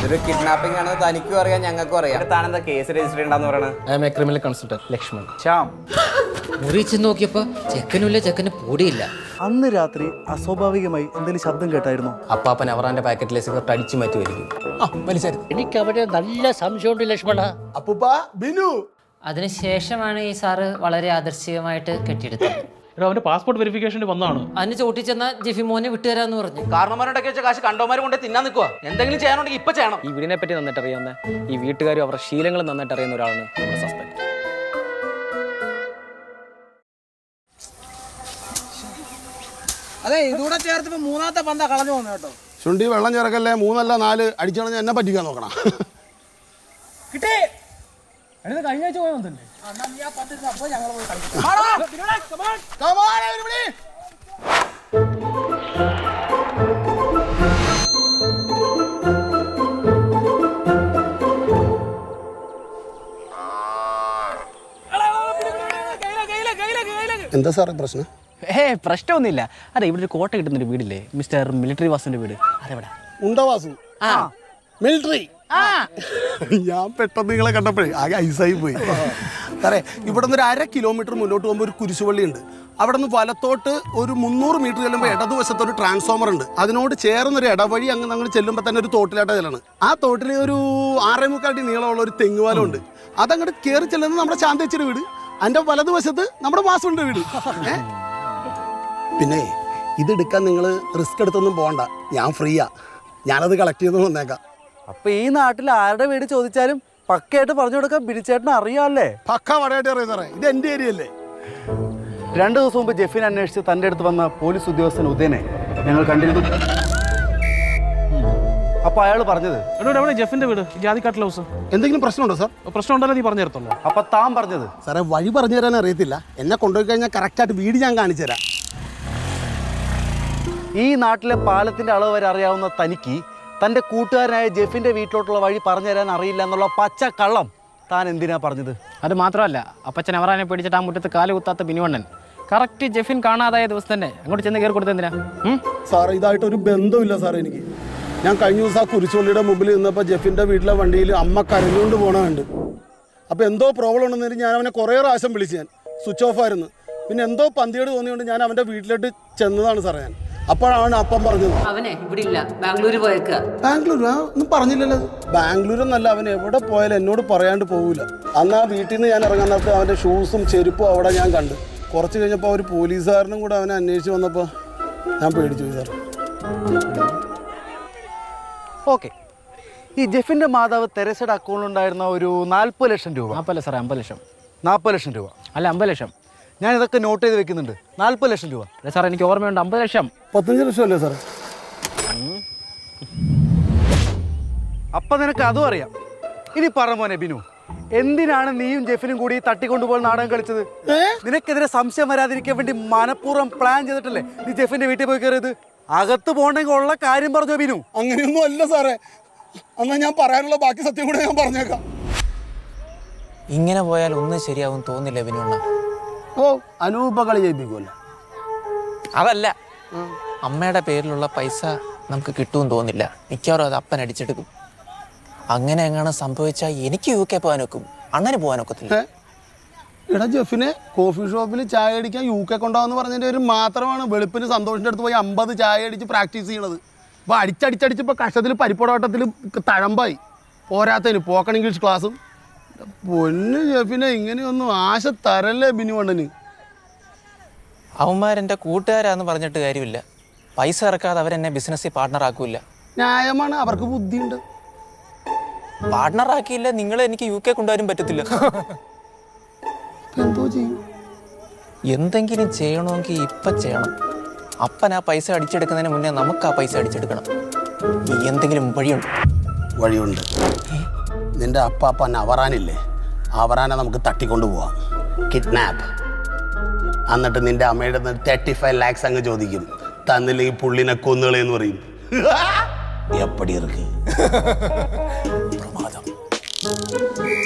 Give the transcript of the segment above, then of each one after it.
ഇതൊരു കിഡ്നാപ്പിംഗ് ആണെന്ന് തനിക്കും അറിയാം ഞങ്ങൾക്കും അറിയാം. താനെന്താ കേസ് രജിസ്റ്റർ ചെയ്യണ്ടെന്ന് പറയണത്? I'm a criminal consultant Lakshman. Shyam മുറി ചെന്ന് നോക്കിയപ്പോ ചെക്കനുമില്ല, ചെക്കന് പൊടിയില്ല. അന്ന് രാത്രി അസ്വാഭാവികമായി എന്തെങ്കിലും ശബ്ദം കേട്ടായിരുന്നു? അപ്പാപ്പൻ അവറാന്റെ പാക്കറ്റിലെ സിഗരറ്റ് അടിച്ചു മാറ്റി വരിക്കും. എനിക്ക് അവരെ നല്ല സംശയമുണ്ട് ലക്ഷ്മണ. ബിനു അതിനുശേഷമാണ് ഈ സാറ് വളരെ ആദർശികമായിട്ട് കെട്ടിയെടുത്തത്. അവന്റെ പാസ്പോർട്ട് വെരിഫിക്കേഷന് വന്നതാണ്. അതിന് ചോട്ടിച്ചെന്ന ജിഫി മോനെ വിട്ടുതരാന്ന് പറഞ്ഞു. കാരണന്മാരോടൊക്കെ വെച്ച കാശ് കണ്ടോമാര് കൊണ്ട് തിന്നാൻ നിൽക്കുക. എന്തെങ്കിലും ചെയ്യാനുണ്ടെങ്കിൽ ഇപ്പൊ ചെയ്യണം. ഈ വീടിനെ പറ്റി നന്നായിട്ട് അറിയാവുന്ന, ഈ വീട്ടുകാരും അവരുടെ ശീലങ്ങൾ നന്നായിട്ട് അറിയുന്ന ഒരാളാണ് നമ്മുടെ സസ്പെക്ട്. അതെ, ഇതൂടെ ചേർത്ത് മൂന്നാമത്തെ പന്ത കളഞ്ഞു പോകുന്നു കേട്ടോ. ചുണ്ടി വെള്ളം ചേർക്കല്ലേ, 3 അല്ല 4 അടിച്ചണഞ്ഞ എന്നെ പറ്റിക്കാൻ നോക്കണം. കിട്ടേ കഴിഞ്ഞ ആഴ്ച പോയാൽ തന്നെ എന്താ സാറേ പ്രശ്നം? പ്രശ്നമൊന്നുമില്ല. അതെ, ഇവിടെ ഒരു കോട്ട കിട്ടുന്നൊരു വീടില്ലേ, മിസ്റ്റർ മിലിറ്ററി വാസുവിന്റെ വീട്, അതെവിടെ? ഉണ്ടവാസു മിലിറ്ററി. ഞാൻ പെട്ടെന്ന് നിങ്ങളെ കണ്ടപ്പോഴേ ആകെ ഐസായി പോയി സാറേ. ഇവിടെ നിന്ന് ഒരു 1/2 കിലോമീറ്റർ മുന്നോട്ട് പോകുമ്പോൾ ഒരു കുരിശുപള്ളി ഉണ്ട്. അവിടെ നിന്ന് വലത്തോട്ട് ഒരു 300 മീറ്റർ ചെല്ലുമ്പോൾ ഇടതുവശത്ത് ഒരു ട്രാൻസ്ഫോമർ ഉണ്ട്. അതിനോട് ചേർന്നൊരു ഇടവഴി അങ്ങ് നമ്മൾ ചെല്ലുമ്പോൾ തന്നെ ഒരു തോട്ടിലാട്ട ചെല്ലാണ്. ആ തോട്ടിൽ ഒരു 6.25 അടി നീളമുള്ള ഒരു തെങ്ങുപാലം ഉണ്ട്. അതങ്ങോട്ട് കയറി ചെല്ലുന്നത് നമ്മുടെ ശാന്തേച്ചിയുടെ വീട്. അതിൻ്റെ വലതുവശത്ത് നമ്മുടെ വാസുവിൻ്റെ വീട്. പിന്നെ ഇതെടുക്കാൻ നിങ്ങൾ റിസ്ക് എടുത്തൊന്നും പോകണ്ട, ഞാൻ ഫ്രീയാ. ഞാനത് കളക്ട് ചെയ്ത് വന്നേക്കാം. അപ്പൊ ഈ നാട്ടിൽ ആരുടെ വീട് ചോദിച്ചാലും പക്കയായിട്ട് പറഞ്ഞു കൊടുക്കാൻ ബിനിച്ചേട്ടന് അറിയാമല്ലേ? പക്ക വടയായിട്ട് അറിയാം സാറേ, ഇത് എൻ്റെ ഏരിയ അല്ലേ. 2 ദിവസം മുമ്പ് ജെഫിനെ അന്വേഷിച്ച് തൻ്റെ അടുത്ത് വന്ന പോലീസ് ഉദ്യോഗസ്ഥൻ ഉദയനെ ഞങ്ങൾ കണ്ടിരുന്നു. അപ്പൊ അയാൾ പറഞ്ഞത് എവിടെ ജെഫിന്റെ വീട്? ജാതിക്കാട്ടിലെ ഹൗസ്. എന്തെങ്കിലും പ്രശ്നമുണ്ടോ സാർ? പ്രശ്നം ഉണ്ടല്ലോ, നീ പറഞ്ഞു തരത്തുള്ളൂ. അപ്പൊ താൻ പറഞ്ഞത്? സാറേ, വഴി പറഞ്ഞു തരാൻ അറിയത്തില്ല. എന്നെ കൊണ്ടുപോയി കഴിഞ്ഞാൽ കറക്റ്റായിട്ട് വീട് ഞാൻ കാണിച്ചു തരാം. ഈ നാട്ടിലെ പാലത്തിന്റെ അളവ് വരെ അറിയാവുന്ന തനിക്ക് തൻ്റെ കൂട്ടുകാരനായ ജെഫിന്റെ വീട്ടിലോട്ടുള്ള വഴി പറഞ്ഞു തരാൻ അറിയില്ല എന്നുള്ള പച്ച കള്ളം താൻ എന്തിനാ പറഞ്ഞത്? അത് മാത്രമല്ല, അപ്പച്ചൻ അവറാനെ പേടിച്ചിട്ട് ആ മുറ്റത്ത് കാല് കുത്താത്ത ബിനുവണ്ണൻ കറക്റ്റ് ജെഫിൻ കാണാതായ ദിവസം തന്നെ അങ്ങോട്ട് ചെന്ന് കയറി കൊടുത്തെന്തിനാ? സാർ, ഇതായിട്ടൊരു ബന്ധമില്ല സാർ എനിക്ക്. ഞാൻ കഴിഞ്ഞ ദിവസം ആ കുരിശുപള്ളിയുടെ മുമ്പിൽ നിന്നപ്പോൾ ജെഫിൻ്റെ വീട്ടിലെ വണ്ടിയിൽ അമ്മ കരഞ്ഞുകൊണ്ട് പോകണമുണ്ട്. അപ്പോൾ എന്തോ പ്രോബ്ലം ഉണ്ടെന്ന് ഞാൻ അവനെ കുറേ പ്രാവശ്യം വിളിച്ചു. ഞാൻ സ്വിച്ച് ഓഫ് ആയിരുന്നു. പിന്നെ എന്തോ പന്തിയോട് തോന്നിയോണ്ട് ഞാൻ അവൻ്റെ വീട്ടിലോട്ട് ചെന്നതാണ് സാറേ. ഞാൻ അപ്പോഴാണ് അപ്പം പറഞ്ഞത് അവനെ ഇവിടെ ഇല്ല, ബാംഗ്ലൂർ പോയേക്ക. ബാംഗ്ലൂർ ഒന്നും പറഞ്ഞില്ലല്ലോ. ബാംഗ്ലൂരെന്നല്ല, അവൻ എവിടെ പോയാലും എന്നോട് പറയാണ്ട് പോകില്ല. അന്ന് ആ വീട്ടിൽ നിന്ന് ഞാൻ ഇറങ്ങാൻ നേരത്ത് അവൻ്റെ ഷൂസും ചെരുപ്പും അവിടെ ഞാൻ കണ്ടു. കുറച്ച് കഴിഞ്ഞപ്പോൾ ഒരു പോലീസുകാരനും കൂടെ അവനെ അന്വേഷിച്ച് വന്നപ്പോൾ ഞാൻ പേടിച്ചു പോയി സാർ. ഓക്കെ, ഈ ജെഫിന്റെ മാതാവ് തെരേസയുടെ അക്കൗണ്ടിലുണ്ടായിരുന്ന ഒരു 40 ലക്ഷം രൂപ. 40 സാറേ, 50 ലക്ഷം. 40 ലക്ഷം രൂപ അല്ല, 50 ലക്ഷം. ഞാൻ ഇതൊക്കെ നോട്ട് ചെയ്ത് വെക്കുന്നുണ്ട്. 40 ലക്ഷം രൂപ. അതെ സാർ, എനിക്ക് ഓർമ്മയുണ്ട്, 50 ലക്ഷം. 15 ലക്ഷം അല്ലേ സാറേ? അപ്പം നിനക്ക് അതും അറിയാം. ഇനി പറ മോനെ ബിനു, എന്തിനാണ് നീയും ജെഫിനും കൂടി തട്ടിക്കൊണ്ടുപോയി നാടകം കളിച്ചത്? നിനക്കെതിരെ സംശയം വരാതിരിക്കാൻ വേണ്ടി മനഃപൂർവ്വം പ്ലാൻ ചെയ്തിട്ടല്ലേ നീ ജെഫിന്റെ വീട്ടിൽ പോയി കയറിയത്? അകത്ത് പോകണമെങ്കിൽ ഉള്ള കാര്യം പറഞ്ഞോ ബിനു. അങ്ങനെയൊന്നും അല്ല സാറേ. എന്നാൽ ഞാൻ പറയാനുള്ള ബാക്കി സത്യം കൂടെ ഞാൻ പറഞ്ഞേക്കാം. ഇങ്ങനെ പോയാൽ ഒന്നും ശരിയാവും തോന്നില്ല ബിനുവണ്ണ. ഓ, അനൂപ കളി ജയിപ്പിക്കുമല്ലോ. അതല്ല, അമ്മയുടെ പേരിലുള്ള പൈസ നമുക്ക് കിട്ടുമെന്ന് തോന്നില്ല. മിക്കവാറും അത് അപ്പൻ അടിച്ചെടുക്കും. അങ്ങനെ എങ്ങനെ സംഭവിച്ചാൽ എനിക്ക് UK പോകാൻ വെക്കും, അണ്ണന് പോകാൻ ഒക്കത്തില്ല. എടാ, ജെഫിനെ കോഫി ഷോപ്പിൽ ചായ അടിക്കാൻ UK കൊണ്ടുപോകാന്ന് പറഞ്ഞതിൻ്റെ ഒരു മാത്രമാണ് വെളുപ്പിന് സന്തോഷിൻ്റെ അടുത്ത് പോയി 50 ചായ അടിച്ച് പ്രാക്ടീസ് ചെയ്യണത്. ഇപ്പോൾ അടിച്ചടിച്ചടിച്ചിപ്പോൾ കഷ്ടത്തിൽ പരിപ്പോടാട്ടത്തിൽ തഴമ്പായി. പോരാത്തതിന് പോക്കൺ ഇംഗ്ലീഷ് ക്ലാസ്സും. പൊന്ന് ജെഫിനെ, ഇങ്ങനെയൊന്നും ആശ തരല്ലേ ബിനുവണ്ണന്. അവന്മാരെൻ്റെ കൂട്ടുകാരാന്ന് പറഞ്ഞിട്ട് കാര്യമില്ല. പൈസ ഇറക്കാതെ അവരെന്നെ ബിസിനസ്സിൽ പാർട്ട്ണർ ന്യായമാണ്, അവർക്ക് ബുദ്ധിയുണ്ട്. പാർട്ട്ണറാക്കിയില്ല നിങ്ങൾ എനിക്ക് UK കൊണ്ടുവരാൻ പറ്റത്തില്ല. എന്തോ ചെയ്യും? എന്തെങ്കിലും ചെയ്യണമെങ്കിൽ ഇപ്പം ചെയ്യണം. അപ്പൻ ആ പൈസ അടിച്ചെടുക്കുന്നതിന് മുന്നേ നമുക്ക് ആ പൈസ അടിച്ചെടുക്കണം. എന്തെങ്കിലും വഴിയുണ്ട്. നിന്റെ അപ്പാപ്പൻ അവറാനില്ലേ, അവറാനെ നമുക്ക് തട്ടിക്കൊണ്ടു പോവാം, കിഡ്നാപ്പ്. എന്നിട്ട് നിന്റെ അമ്മയുടെ 35 lakhs അങ്ങ് ചോദിക്കും. തന്നില്ലെങ്കിൽ പുള്ളിനെ കൊന്നുകളെന്ന് പറയും. എപ്പടി ഇറക്ക് പ്രമാദം.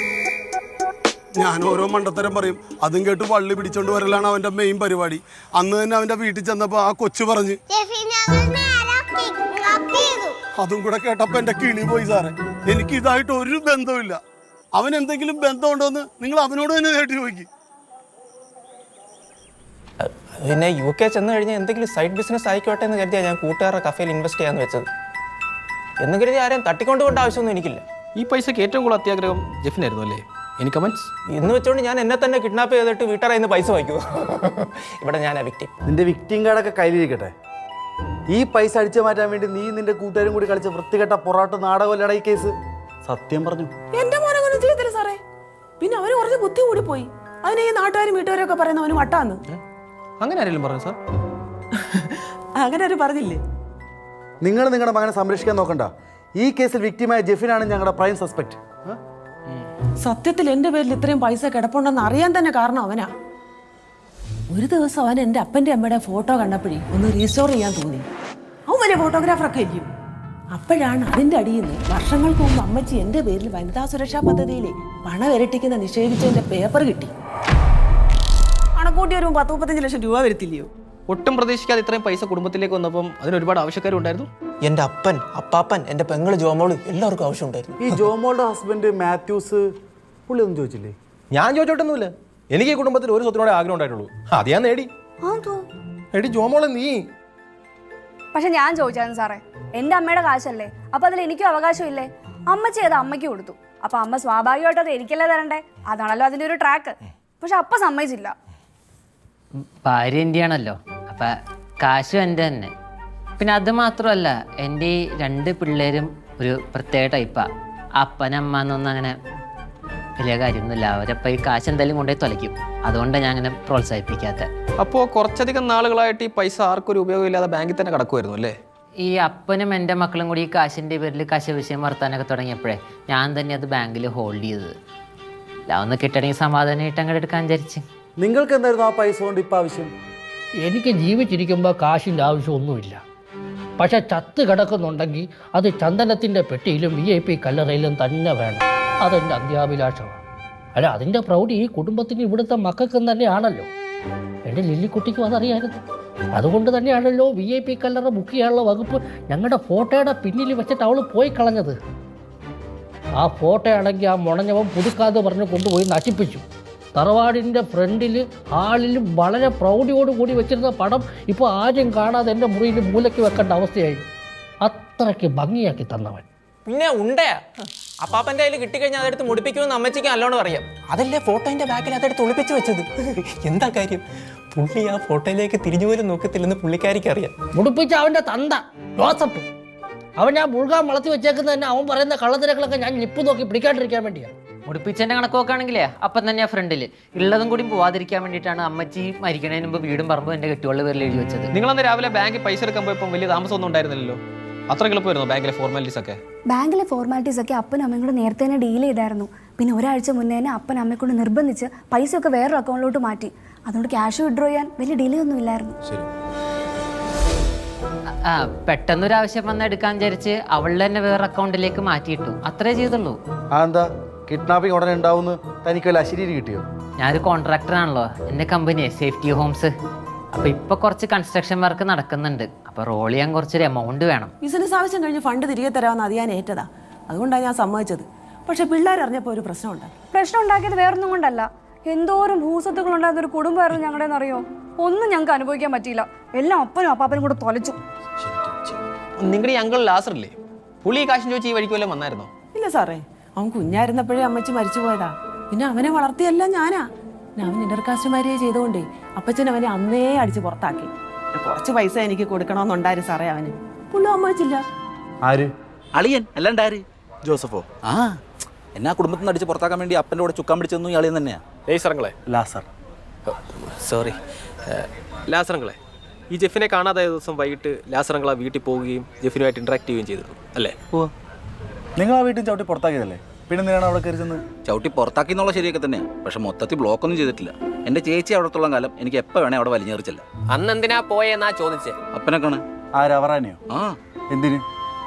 ഞാൻ ഓരോ മണ്ടത്തരം പറയും, അതും കേട്ട് വള്ളി പിടിച്ചോണ്ട് വരലാണ് അവന്റെ മെയിൻ പരിപാടി. അന്ന് തന്നെ അവന്റെ വീട്ടിൽ ചെന്നപ്പോ ആ കൊച്ചു പറഞ്ഞ് അതും കൂടെ കേട്ടപ്പോ എന്റെ കിളി പോയി സാറേ. എനിക്ക് ഇതായിട്ട് ഒരു ബന്ധവുമില്ല. അവൻ എന്തെങ്കിലും ബന്ധമുണ്ടോന്ന് നിങ്ങൾ അവനോട് തന്നെ നേരിട്ട് ചോദിക്കും. പിന്നെ UK ചെന്ന് കഴിഞ്ഞാൽ എന്തെങ്കിലും സൈഡ് ബിസിനസ് ആയിക്കോട്ടെ എന്ന് കരുതിയാണ് ഞാൻ കൂട്ടുകാരുടെ കഫേയിൽ ഇൻവെസ്റ്റ് ചെയ്യാന്ന് വെച്ചത്. എന്ന് കരുതി ആരും തട്ടിക്കൊണ്ടുപോകേണ്ട ആവശ്യമൊന്നും എനിക്കില്ല. ഈ പൈസക്ക് ഏറ്റവും കൂടുതൽ അത്യാഗ്രഹം ജെഫിനായിരുന്നു അല്ലേ? Any comments? എന്ന് വെച്ചോണ്ട് ഞാൻ എന്നെ തന്നെ കിഡ്നാപ്പ് ചെയ്തിട്ട് വീട്ടുകാരെ നിന്ന് പൈസ വാങ്ങിക്കുമോ? ഇവിടെ ഞാൻ വിക്ടിം. നിന്റെ വിക്ടിം കാർഡൊക്കെ കയ്യിലിരിക്കട്ടെ. ഈ പൈസ അടിച്ചു മാറ്റാൻ വേണ്ടി നീ നിന്റെ കൂട്ടുകാരും കൂടി കളിച്ച വൃത്തികെട്ട പൊറാട്ട് നാടകമല്ലട ഈ കേസ്. സത്യം പറഞ്ഞു. എന്റെ മോനങ്ങനെ ചെയ്തില്ല സാറേ. പിന്നെ അവന് കുറച്ച് ബുദ്ധി കൂടി പോയി. അതിന് ഈ നാട്ടുകാരും വീട്ടുകാരും ഒക്കെ പറയുന്ന അവന് വട്ടാന്ന്. അങ്ങനെ ആരെങ്കിലും പറഞ്ഞു സാർ? അങ്ങനെ ആരും പറഞ്ഞില്ലേ? നിങ്ങൾ നിങ്ങളുടെ മകനെ സംരക്ഷിക്കാൻ നോക്കണ്ട. ഈ കേസിൽ വിക്ടിമായ ജെഫിനാണ് ഞങ്ങളുടെ പ്രൈം സസ്പെക്ട്. സത്യത്തിൽ എന്റെ പേരിൽ ഇത്രയും പൈസ കിടപ്പുണ്ടെന്ന് അറിയാൻ തന്നെ കാരണം അവനാ. ഒരു ദിവസം അവൻ എൻ്റെ അപ്പൻ്റെ അമ്മയുടെ ഫോട്ടോ കണ്ടപ്പോഴേ ഒന്ന് റീസ്റ്റോർ ചെയ്യാൻ തോന്നി. അവൻ വലിയ ഫോട്ടോഗ്രാഫറൊക്കെ ഇരിക്കും. അപ്പോഴാണ് അതിൻ്റെ അടിയിൽ നിന്ന് വർഷങ്ങൾക്ക് മുമ്പ് അമ്മച്ചി എൻ്റെ പേരിൽ വനിതാ സുരക്ഷാ പദ്ധതിയിലെ പണം ഇരട്ടിക്കുന്ന നിക്ഷേപിച്ചതിൻ്റെ പേപ്പർ കിട്ടി. കണക്കൂട്ടി ഒരു 10-35 ലക്ഷം രൂപ വരത്തില്ലയോ? ഒട്ടും പ്രതീക്ഷിക്കാതെ ഇത്രയും പൈസ കുടുംബത്തിലേക്ക് വന്നപ്പം അതിന് ഒരുപാട് ആവശ്യക്കാരുണ്ടായിരുന്നു. എൻ്റെ അപ്പൻ, അപ്പാപ്പൻ, എൻ്റെ പെങ്ങള് ജോമോള് എല്ലാവർക്കും ആവശ്യമുണ്ടായിരുന്നു. ഈ ജോമോളുടെ ഹസ്ബൻഡ് മാത്യൂസ് പുള്ളി ഒന്നും ചോദിച്ചില്ലേ? ഞാൻ ചോദിച്ചോട്ടൊന്നുമില്ല. എനിക്ക് ഈ കുടുംബത്തിൽ ഒരു സ്വത്തിനോടെ ആഗ്രഹം ഉണ്ടായിട്ടുള്ളൂ. അത് ഞാൻ നേടി. എടി ജോമോളെ നീ. പക്ഷെ ഞാൻ ചോദിച്ചായിരുന്നു സാറേ, എൻ്റെ അമ്മയുടെ കാശല്ലേ, അപ്പൊ അതിൽ എനിക്കും അവകാശമില്ലേ? അമ്മച്ചി അത് അമ്മയ്ക്ക് കൊടുത്തു. അപ്പൊ അമ്മ സ്വാഭാവികമായിട്ട് അത് എനിക്കല്ലേ തരണ്ടേ? അതാണല്ലോ അതിൻ്റെ ഒരു ട്രാക്ക്. പക്ഷെ അപ്പ സമ്മതിച്ചില്ല. ഭാര്യ എൻ്റെ ആണല്ലോ, അപ്പം കാശും എൻ്റെ തന്നെ. പിന്നെ അത് മാത്രമല്ല, എൻ്റെ ഈ 2 പിള്ളേരും ഒരു പ്രത്യേക ടൈപ്പാണ്. അപ്പനമ്മ എന്നൊന്നും അങ്ങനെ വലിയ കാര്യമൊന്നുമില്ല. അവരപ്പം ഈ കാശ് എന്തായാലും കൊണ്ടുപോയി തുലയ്ക്കും. അതുകൊണ്ടാണ് ഞാൻ അങ്ങനെ പ്രോത്സാഹിപ്പിക്കാത്ത. അപ്പോൾ കുറച്ചധികം നാളുകളായിട്ട് ഈ പൈസ ആർക്കൊരു ഉപയോഗമില്ലാതെ ബാങ്കിൽ തന്നെ കിടക്കുമായിരുന്നു അല്ലേ? ഈ അപ്പനും എൻ്റെ മക്കളും കൂടി ഈ കാശിൻ്റെ പേരിൽ കാശ വിഷയം വർത്താനൊക്കെ തുടങ്ങിയപ്പോഴേ ഞാൻ തന്നെ അത് ബാങ്കിൽ ഹോൾഡ് ചെയ്തത്. ഒന്ന് കിട്ടണമെങ്കിൽ സമാധാനമായിട്ട് അങ്ങോട്ട് എടുക്കാൻ വിചാരിച്ച്. നിങ്ങൾക്ക് എന്തായിരുന്നു ആ പൈസ കൊണ്ട് ഇപ്പം ആവശ്യം? എനിക്ക് ജീവിച്ചിരിക്കുമ്പോൾ കാശിൻ്റെ ആവശ്യമൊന്നുമില്ല. പക്ഷെ ചത്ത് കിടക്കുന്നുണ്ടെങ്കിൽ അത് ചന്ദനത്തിൻ്റെ പെട്ടിയിലും VIP കല്ലറയിലും തന്നെ വേണം. അതെൻ്റെ അന്ത്യാഭിലാഷമാണ്. അല്ല, അതിൻ്റെ പ്രൗഢി ഈ കുടുംബത്തിന് ഇവിടുത്തെ മക്കൾക്കും തന്നെയാണല്ലോ. എൻ്റെ ലില്ലിക്കുട്ടിക്കും അതറിയായിരുന്നു. അതുകൊണ്ട് തന്നെയാണല്ലോ VIP കല്ലറ ബുക്ക് ചെയ്യാനുള്ള വകുപ്പ് ഞങ്ങളുടെ ഫോട്ടോയുടെ പിന്നിൽ വെച്ചിട്ട് അവൾ പോയി കളഞ്ഞത്. ആ ഫോട്ടോ ആണെങ്കിൽ ആ മുണഞ്ഞവൻ പുതുക്കാതെ പറഞ്ഞ് കൊണ്ടുപോയി നശിപ്പിച്ചു. തറവാടിൻ്റെ ഫ്രണ്ടിൽ ഹാളിലും വളരെ പ്രൗഢിയോടുകൂടി വെച്ചിരുന്ന പടം ഇപ്പോൾ ആരും കാണാതെ എൻ്റെ മുറിയിൽ മൂലയ്ക്ക് വെക്കേണ്ട അവസ്ഥയായി. അത്രയ്ക്ക് ഭംഗിയാക്കി തന്നവൻ. പിന്നെ ഉണ്ടയാ അപ്പാപ്പൻ്റെ കയ്യിൽ കിട്ടിക്കഴിഞ്ഞാൽ അതെടുത്ത് മുടിപ്പിക്കുമെന്ന് അമ്മച്ചിക്ക് നല്ലോണം അറിയാം. അതല്ലേ ഫോട്ടോൻ്റെ ബാക്കിൽ അതെടുത്ത് ഒളിപ്പിച്ച് വെച്ചത്. എന്താ കാര്യം? പുള്ളി ആ ഫോട്ടോയിലേക്ക് തിരിഞ്ഞു പോലും നോക്കത്തില്ലെന്ന് പുള്ളിക്കാരിക്ക് അറിയാം. മുടിപ്പിച്ച അവൻ്റെ തന്ത ജോസഫ്, അവൻ ഞാൻ മുഴുകാൻ വളർത്തി വെച്ചേക്കുന്നത് തന്നെ അവൻ പറയുന്ന കള്ളത്തിരകളൊക്കെ ഞാൻ ലിപ്പ് നോക്കി പിടിക്കാണ്ടിരിക്കാൻ വേണ്ടിയാണ്. മുടിപ്പിച്ചതിൻ്റെ കണക്ക് നോക്കുകയാണെങ്കിലേ അപ്പം തന്നെ ആ ഫ്രണ്ടിൽ ഉള്ളതും കൂടി പോവാതിരിക്കാൻ വേണ്ടിയിട്ടാണ് അമ്മച്ചി മരിക്കണതിന് മുമ്പ് വീടും പറമ്പും എൻ്റെ കെട്ടുകളുടെ പേരിൽ എഴുതി വെച്ചത്. നിങ്ങളന്ന് രാവിലെ ബാങ്കിൽ പൈസ എടുക്കാൻ പോയപ്പോൾ വലിയ താമസമൊന്നും ഉണ്ടായിരുന്നില്ലല്ലോ. അത്ര എളുപ്പമായിരുന്നു ബാങ്കിലെ ഫോർമാലിറ്റീസ് ഒക്കെ? ബാങ്കിലെ ഫോർമാലിറ്റീസ് ഒക്കെ അപ്പനും അമ്മയും കൂടെ നേരത്തെ തന്നെ ഡീൽ ചെയ്തായിരുന്നു. പിന്നെ ഒരാഴ്ച മുന്നേ തന്നെ അപ്പൻ അമ്മയെ കൊണ്ട് നിർബന്ധിച്ച് പൈസയൊക്കെ വേറൊരു അക്കൗണ്ടിലോട്ട് മാറ്റി. അതുകൊണ്ട് ക്യാഷ് വിഡ്രോ ചെയ്യാൻ വലിയ ഡിലേ ഒന്നും ഇല്ലായിരുന്നു. ആ പെട്ടെന്നൊരാവശ്യം വന്ന് എടുക്കാൻ വിചാരിച്ച് അവളുടെ തന്നെ വേറെ അക്കൗണ്ടിലേക്ക് മാറ്റിയിട്ടു. അത്രേ ചെയ്തുള്ളൂ. എന്താ കിഡ്നാപ്പിംഗ് ഉടനെ ഉണ്ടാവുമെന്ന് തനിക്ക് വല്ല അശരീരി കിട്ടിയോ? ഞാനൊരു കോൺട്രാക്ടറാണല്ലോ. എൻ്റെ കമ്പനിയെ സേഫ്റ്റി ഹോംസ്. അപ്പോൾ ഇപ്പോൾ കുറച്ച് കൺസ്ട്രക്ഷൻ വർക്ക് നടക്കുന്നുണ്ട്. അപ്പോൾ റോൾ ചെയ്യാൻ കുറച്ചൊരു എമൗണ്ട് വേണം. ബിസിനസ് ആവശ്യം കഴിഞ്ഞ് ഫണ്ട് തിരികെ തരാമെന്ന് അത് ഞാൻ ഏറ്റതാ. അതുകൊണ്ടാണ് ഞാൻ സമ്മതിച്ചത്. പക്ഷെ പിള്ളേർ അറിഞ്ഞപ്പോൾ ഒരു പ്രശ്നമുണ്ട്. പ്രശ്നം ഉണ്ടാക്കിയത് വേറൊന്നും കൊണ്ടല്ല. എന്തോരം ഭൂസ്വത്തുക്കൾ ഉണ്ടായിരുന്ന ഒരു കുടുംബമായിരുന്നു ഞങ്ങളുടെ അറിയോ. ഒന്നും ഞങ്ങൾക്ക് അനുഭവിക്കാൻ പറ്റിയില്ല. എല്ലാം അപ്പനും അപ്പാപ്പനും കൂടെ തൊലച്ചു. നിങ്ങളുടെ ഈ അങ്കിൾ ലാസറില്ലേ, പുള്ളി ഈ കാശും ചോദിച്ച് ഈ വഴിക്ക് വല്ലതും വന്നായിരുന്നോ? ഇല്ല സാറേ, അവൻ കുഞ്ഞായിരുന്നപ്പോഴേ അമ്മച്ചി മരിച്ചു പോയതാ. പിന്നെ അവനെ വളർത്തിയല്ല ഞാനാ. പിന്നെ അവൻ ഇന്റർകാസ്റ്റ് മാരേജ് ചെയ്തുകൊണ്ടേ അപ്പച്ചൻ അവനെ അന്നേ അടിച്ച് പുറത്താക്കി. കുറച്ച് പൈസ എനിക്ക് കൊടുക്കണമെന്നുണ്ടായിരുന്നു സാറേ അവന്. പുള്ളി അമ്മച്ചില്ല. ആര്? അളിയൻ അല്ലാണ്ട് ആര്? ജോസഫോ? ആ, എന്നാ കുടുംബത്തിൽ നിന്ന് അടിച്ച് പുറത്താക്കാൻ വേണ്ടി അപ്പൻ്റെ കൂടെ ചുക്കാൻ പിടിച്ചെന്നും അളിയൻ തന്നെയാ. സാറങ്ങളെ, ലാസർ. സോറി ലാസറങ്ങളെ, ഈ ജെഫിനെ കാണാതായ ദിവസം വൈകിട്ട് ലാസറങ്ങൾ ആ വീട്ടിൽ പോവുകയും ജെഫിനുമായിട്ട് ഇന്ററാക്ട് ചെയ്യുകയും ചെയ്തിരുന്നു അല്ലേ? നിങ്ങൾ ആ വീട്ടിൽ ചവിട്ടി പുറത്താക്കിയതല്ലേ? പിന്നെ എന്തിനാണ് അവിടെ കയറി ചെന്ന്? ചവിട്ടി പുറത്താക്കി എന്നുള്ള ശരിയൊക്കെ തന്നെയാണ്. പക്ഷെ മൊത്തത്തിൽ ബ്ലോക്കൊന്നും ചെയ്തിട്ടില്ല. എൻ്റെ ചേച്ചി അവിടത്തുള്ള കാലം എനിക്ക് എപ്പോൾ വേണേ അവിടെ വലിഞ്ഞെറിച്ചില്ല. അന്ന് എന്തിനാ പോയെന്നാ ചോദിച്ചേ? അപ്പനെ കാണാൻ. ആരവറാനെയോ? ആ, എന്തിന്?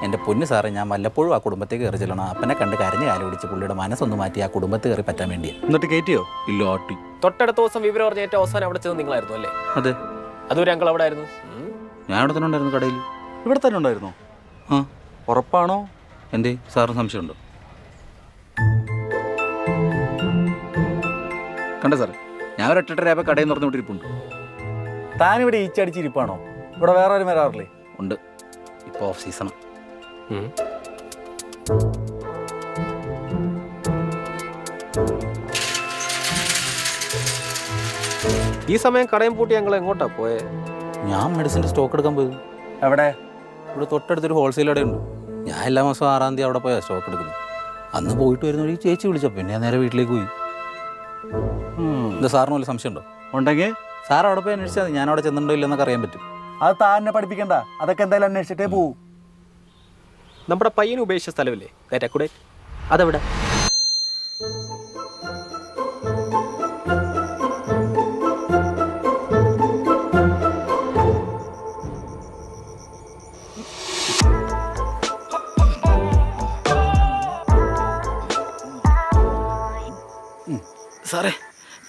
എൻ്റെ പൊന്ന് സാറേ, ഞാൻ വല്ലപ്പോഴും ആ കുടുംബത്തേക്ക് കയറി ചെല്ലണം. അപ്പനെ കണ്ട് കരഞ്ഞ് കാല് പിടിച്ച് പുള്ളിയുടെ മനസ്സൊന്ന് മാറ്റി ആ കുടുംബത്തിൽ കയറി പറ്റാൻ വേണ്ടിയാണ്. എന്നിട്ട് കയറ്റിയോ? ഇല്ല, ആട്ടി. തൊട്ടടുത്ത ദിവസം വിവരം പറഞ്ഞ ഏറ്റവും അവസാനം അവിടെ ചെന്ന് നിങ്ങളായിരുന്നു അല്ലേ? അതെ. അതൊരു അങ്കിൾ അവിടെ ആയിരുന്നു. ഞാൻ അവിടെ തന്നെ ഉണ്ടായിരുന്നു കടയിൽ. ഇവിടെ തന്നെ ഉണ്ടായിരുന്നോ? ആ, ഉറപ്പാണോ? എൻ്റെ സാറിന് സംശയമുണ്ടോ? കണ്ട സാറേ, ഞാൻ ഒരു 8:30 കടയിൽ നിന്ന് തുറന്നുകൊണ്ടിരിപ്പുണ്ട്. താനിവിടെ ഈച്ചടിച്ചിരിപ്പാണോ? ഇവിടെ വേറെ ആരും വരാറില്ലേ? ഉണ്ട്, ഇപ്പോൾ ഓഫ് സീസണാണ്. ഈ സമയം കടയും പൂട്ടി ഞങ്ങൾ എങ്ങോട്ടാ പോയേ? ഞാൻ മെഡിസിൻ്റെ സ്റ്റോക്ക് എടുക്കാൻ പോയത്. എവിടെ? ഇവിടെ തൊട്ടടുത്തൊരു ഹോൾസെയിൽ കടയുണ്ട്. ഞാൻ എല്ലാ മാസവും 6-ാം തീയതി അവിടെ പോയാൽ സ്റ്റോക്ക് എടുക്കുന്നത്. അന്ന് പോയിട്ട് വരുന്ന ഒരു ചേച്ചി വിളിച്ചപ്പോൾ പിന്നെ ഞാൻ നേരെ വീട്ടിലേക്ക് പോയി. എന്താ സാറിന് വല്ല സംശയമുണ്ടോ? ഉണ്ടെങ്കിൽ സാർ അവിടെ പോയി അന്വേഷിച്ചാൽ മതി. ഞാൻ അവിടെ ചെന്നിട്ടുണ്ടോ ഇല്ലെന്നൊക്കെ അറിയാൻ പറ്റും. അത് താന്നെ പഠിപ്പിക്കണ്ട, അതൊക്കെ എന്തായാലും അന്വേഷിച്ചിട്ടേ പോവും. നമ്മുടെ പയ്യന് ഉപേക്ഷിച്ച സ്ഥലമില്ലേ തെറ്റക്കൂടെ? അതെവിടെ? സാറേ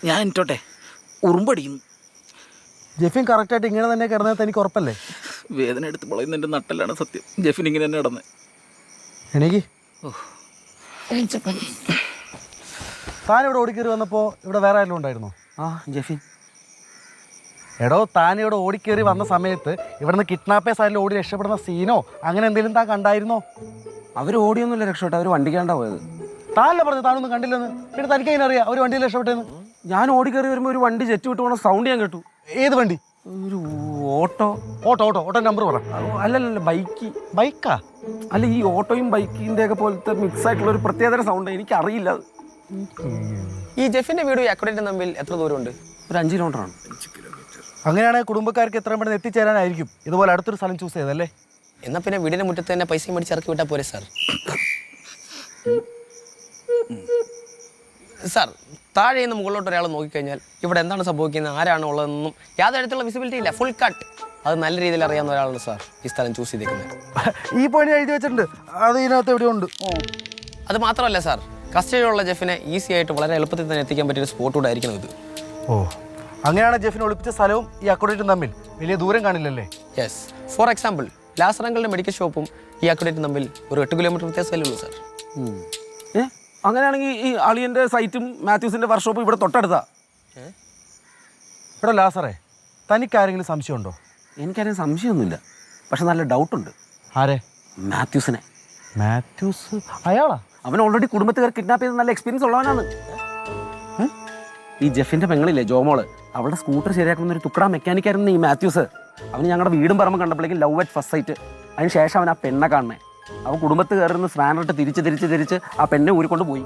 ഞാൻ ഇട്ടോട്ടെ, ഉറുമ്പടിക്കുന്നു. ജെഫിൻ കറക്റ്റായിട്ട് ഇങ്ങനെ തന്നെ കിടന്നത് എനിക്ക് ഉറപ്പല്ലേ? വേദന എടുത്ത് പൊളയുന്ന എൻ്റെ നട്ടലാണ് സത്യം. ജെഫിൻ ഇങ്ങനെ തന്നെ കിടന്ന്. എനിക്ക് താനിവിടെ ഓടിക്കയറി വന്നപ്പോൾ ഇവിടെ വേറെ ആരെങ്കിലും ഉണ്ടായിരുന്നോ? ആ ജെഫിൻ. എടോ, താനിവിടെ ഓടിക്കയറി വന്ന സമയത്ത് ഇവിടുന്ന് കിഡ്നാപ്പേഴ്സ് ആയാലും ഓടി രക്ഷപ്പെടുന്ന സീനോ അങ്ങനെ എന്തെങ്കിലും താൻ കണ്ടായിരുന്നോ? അവർ ഓടിയൊന്നുമില്ല രക്ഷപ്പെട്ടെ, അവർ വണ്ടിക്കാണ്ടാ പോയത്. താനല്ലേ പറഞ്ഞു താനൊന്നും കണ്ടില്ലെന്ന്? പിന്നെ തനിക്ക് അതിനെ അറിയാം അവർ വണ്ടിയിൽ രക്ഷപ്പെട്ടെന്ന്? ഞാൻ ഓടിക്കയറി വരുമ്പോൾ ഒരു വണ്ടി ജെറ്റ് വിട്ട് പോകണ സൗണ്ട് ഞാൻ കേട്ടു. ഏത് വണ്ടി? ഒരു ഓട്ടോ. ഓട്ടോ നമ്പർ പറ. അല്ലല്ല, ബൈക്കാ? അല്ല, ഈ ഓട്ടോയും ബൈക്കിൻ്റെ ഒക്കെ പോലത്തെ മിക്സ് ആയിട്ടുള്ള ഒരു പ്രത്യേകതര സൗണ്ട്. എനിക്കറിയില്ല. ഈ ജെഫിന്റെ വീടും ഈ അക്വഡേറ്റും തമ്മിൽ എത്ര ദൂരമുണ്ട്? ഒരു 5 കിലോമീറ്ററാണ്. അങ്ങനെയാണെങ്കിൽ കുടുംബക്കാർക്ക് എത്രയും പെട്ടെന്ന് എത്തിച്ചേരാനായിരിക്കും ഇതുപോലെ അടുത്തൊരു സ്ഥലം ചൂസ് ചെയ്തല്ലേ? എന്നാ പിന്നെ വീടിന്റെ മുറ്റത്ത് തന്നെ പൈസയും മേടിച്ച് ഇറക്കി വിട്ടാൽ പോരെ സാർ? സാർ, താഴെ നിന്ന് മുകളിലോട്ട് ഒരാൾ നോക്കിക്കഴിഞ്ഞാൽ ഇവിടെ എന്താണ് സംഭവിക്കുന്നത്, ആരാണ് ഉള്ളതെന്നും യാതൊരു തരത്തിലുള്ള വിസിബിലിറ്റി ഇല്ല. Full cut. അത് നല്ല രീതിയിൽ അറിയാവുന്ന ഒരാളാണ് സാർ ഈ സ്ഥലം ചൂസ് ചെയ്തേക്കുന്നത്. ഈ പോയിന്റ് എഴുതി വെച്ചിട്ടുണ്ട്, അത് ഇതിനകത്ത് എവിടെയോ ഉണ്ട്. അത് മാത്രമല്ല സാർ, കസ്റ്റഡിയിലുള്ള ജെഫിനെ ഈസി ആയിട്ട് വളരെ എളുപ്പത്തിൽ തന്നെ എത്തിക്കാൻ പറ്റിയ ഒരു സ്പോട്ട് കൂടെ ആയിരിക്കണം ഇത്. ഓ, അങ്ങനെയാണ് ജെഫിനെ ഒളിപ്പിച്ച സ്ഥലവും ഈ അക്വഡേറ്റും തമ്മിൽ വലിയ ദൂരം കാണില്ലല്ലേ? യെസ്. ഫോർ എക്സാമ്പിൾ, ലാസറങ്ങളുടെ മെഡിക്കൽ ഷോപ്പും ഈ അക്വഡേറ്റും തമ്മിൽ ഒരു 8 കിലോമീറ്റർ വ്യത്യാസമല്ലേ ഉള്ളൂ സാർ. അങ്ങനെയാണെങ്കിൽ ഈ അളിയൻ്റെ സൈറ്റും മാത്യൂസിൻ്റെ വർക്ക്ഷോപ്പും ഇവിടെ തൊട്ടടുത്താ. ഇവിടെ ലാസറേ, തനിക്കാരെങ്കിലും സംശയമുണ്ടോ? എനിക്കറിയാൻ സംശയമൊന്നുമില്ല, പക്ഷെ നല്ല ഡൗട്ടുണ്ട്. ആരെ? മാത്യൂസിനെ. മാത്യൂസ് അയാളാ? അവൻ ഓൾറെഡി കുടുംബത്തുകാർ കിഡ്നാപ്പ് ചെയ്ത് നല്ല എക്സ്പീരിയൻസ് ഉള്ളവനാണ്. ഈ ജെഫിൻ്റെ പെങ്ങളില്ലേ ജോമോള്, അവളുടെ സ്കൂട്ടർ ശരിയാക്കുന്ന ഒരു തുക്കട മെക്കാനിക്കായിരുന്നു ഈ മാത്യൂസ്. അവന് ഞങ്ങളുടെ വീടും പറമ്പ് കണ്ടപ്പോഴേക്കും ലവ് അറ്റ് ഫസ്റ്റ് സൈറ്റ്. അതിന് ശേഷം അവൻ ആ പെണ്ണെ കാണണേ. അവൻ കുടുംബത്ത് കയറുന്ന സ്പാനറിട്ട് തിരിച്ച് ആ പെണ്ണെ ഊരിക്കൊണ്ട് പോയി.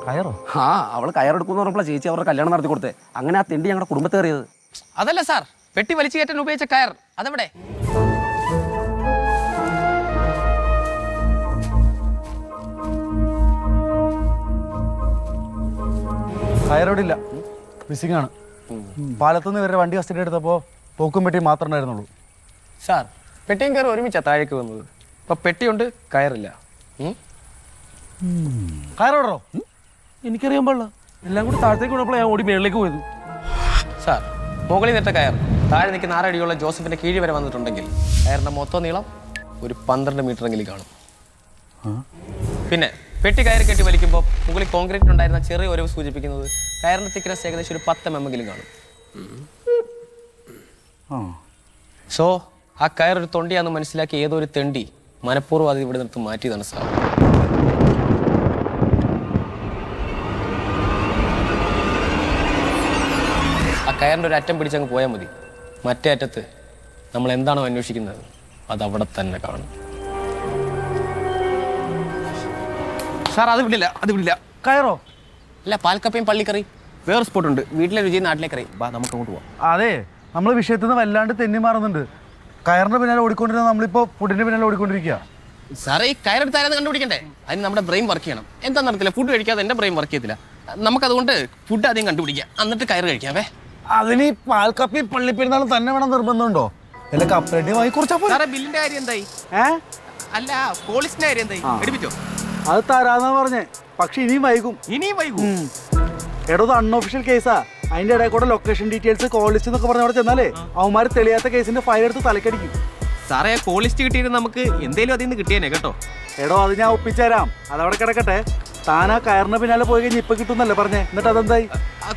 കയറോ? ആ, അവൾ കയറെടുക്കുന്ന പറഞ്ഞപ്പോൾ ചേച്ചി അവരുടെ കല്യാണം നടത്തി കൊടുത്തേ. അങ്ങനെ ആ തെണ്ടി ഞങ്ങളുടെ കുടുംബത്ത് കയറിയത്. അതല്ല സാർ, പെട്ടി വലിച്ചു കയറ്റാൻ ഉപയോഗിച്ച കയർ അതെവിടെ? കയറോടില്ല, മിസ്സിംഗ് ആണ്. പാലത്തുനിന്ന് ഇവരുടെ വണ്ടി കസ്റ്റഡി എടുത്തപ്പോൾ പോക്കും പെട്ടി മാത്രമേ ഉണ്ടായിരുന്നുള്ളൂ. സാർ, പെട്ടിയും കയറും ഒരുമിച്ചാണ് താഴേക്ക് വന്നത്. ഇപ്പം പെട്ടിയുണ്ട്, കയറില്ല. കയറോടോ? എനിക്കറിയാൻ പാടില്ല. എല്ലാം കൂടി താഴത്തേക്ക് വിടപ്പോൾ ഞാൻ ഓടി മേളിലേക്ക് പോയത്. സാർ, മുകളിൽ നിട്ട കയർ താഴെ നിൽക്കുന്ന 6 അടിയുള്ള ജോസഫിന്റെ കീഴ് വരെ വന്നിട്ടുണ്ടെങ്കിൽ കയറിന്റെ മൊത്തം നീളം ഒരു 12 മീറ്റർ എങ്കിലും കാണും. പിന്നെ പെട്ടി കയറി കെട്ടി വലിക്കുമ്പോൾ മുകളിൽ കോൺക്രീറ്റ് ഉണ്ടായിരുന്ന ചെറിയ ഒരവ് സൂചിപ്പിക്കുന്നത് കയറിന്റെ തിക്നെസ് ഏകദേശം ഒരു 10 mm എങ്കിലും കാണും. സോ ആ കയർ ഒരു തൊണ്ടിയാന്ന് മനസ്സിലാക്കി ഏതോ ഒരു തെണ്ടി മനഃപൂർവ്വം അത് ഇവിടെ നിർത്തി മാറ്റിയതാണ് സാർ. ആ കയറിൻ്റെ ഒരു അറ്റം പിടിച്ചങ്ങ് പോയാൽ മതി. മറ്റേ അറ്റത്ത് നമ്മൾ എന്താണോ അന്വേഷിക്കുന്നത് അത് അവിടെ തന്നെ കാണും. സാർ, അത് വിടില്ല. കയറോ? അല്ല, പാൽക്കപ്പയും പള്ളിക്കറി വേറെ സ്പോട്ടുണ്ട്. വീട്ടിലെ രുചി നാട്ടിലെ കറി. വാ, നമുക്ക് അങ്ങോട്ട് പോവാം. അതെ, നമ്മൾ വിഷയത്തിൽ നിന്ന് വല്ലാണ്ട് തെന്നി മാറുന്നുണ്ട്. കയറിന്റെ പിന്നാലെ ഓടിക്കൊണ്ടിരുന്ന നമ്മളിപ്പോൾ ഫുഡിന്റെ പിന്നാലെ ഓടിക്കൊണ്ടിരിക്കുക. സാറേ, ഈ കയറെടുത്തായിരുന്നു കണ്ടുപിടിക്കണ്ടേ? അതിന് നമ്മുടെ ബ്രെയിൻ വർക്ക് ചെയ്യണം. എന്താ നടത്തില്ല, ഫുഡ് കഴിക്കാതെ എൻ്റെ ബ്രെയിൻ വർക്ക് ചെയ്തില്ല. നമുക്കതുകൊണ്ട് ഫുഡ് ആദ്യം കണ്ടുപിടിക്കാം, എന്നിട്ട് കയറ് കഴിക്കാവേ. അതിന് ഈ പാൽക്കപ്പി പള്ളിപ്പെരുന്നാളും തന്നെ വേണം നിർബന്ധമുണ്ടോ? അല്ല, കപ്പലണ്ടി വാങ്ങി കുറച്ചാ പോരെ. സാറേ, ബില്ലിന്റെ കാര്യം എന്തായി? അല്ല, പോളിസിന്റെ കാര്യം എന്തായി? എടുപ്പിച്ചോ? അത് തരാന്നാ പറഞ്ഞേ, പക്ഷെ ഇനിയും വൈകും. എടോ, ഇത് അൺഒഫീഷ്യൽ കേസാ. അതിന്റെ ഇടയിൽ കൂടെ ലൊക്കേഷൻ ഡീറ്റെയിൽസ്, കോൾ ലിസ്റ്റ് എന്നൊക്കെ പറഞ്ഞ അവിടെ ചെന്നാലേ അവന്മാർ തെളിയാത്ത കേസിന്റെ ഫയൽ എടുത്ത് തലക്കടിക്കും. സാറേ കോൾ ലിസ്റ്റ് കിട്ടിയിട്ട് നമുക്ക് എന്തേലും അതിൽ നിന്ന് കിട്ടിയേനെ കേട്ടോ. എടോ അത് ഞാൻ ഒപ്പിച്ചുതരാം, അതവിടെ കിടക്കട്ടെ. താനാ കയറിന് പിന്നാലെ പോയി കഴിഞ്ഞാൽ ഇപ്പൊ കിട്ടുന്നല്ലേ പറഞ്ഞേ, എന്നിട്ട് അതെന്തായി?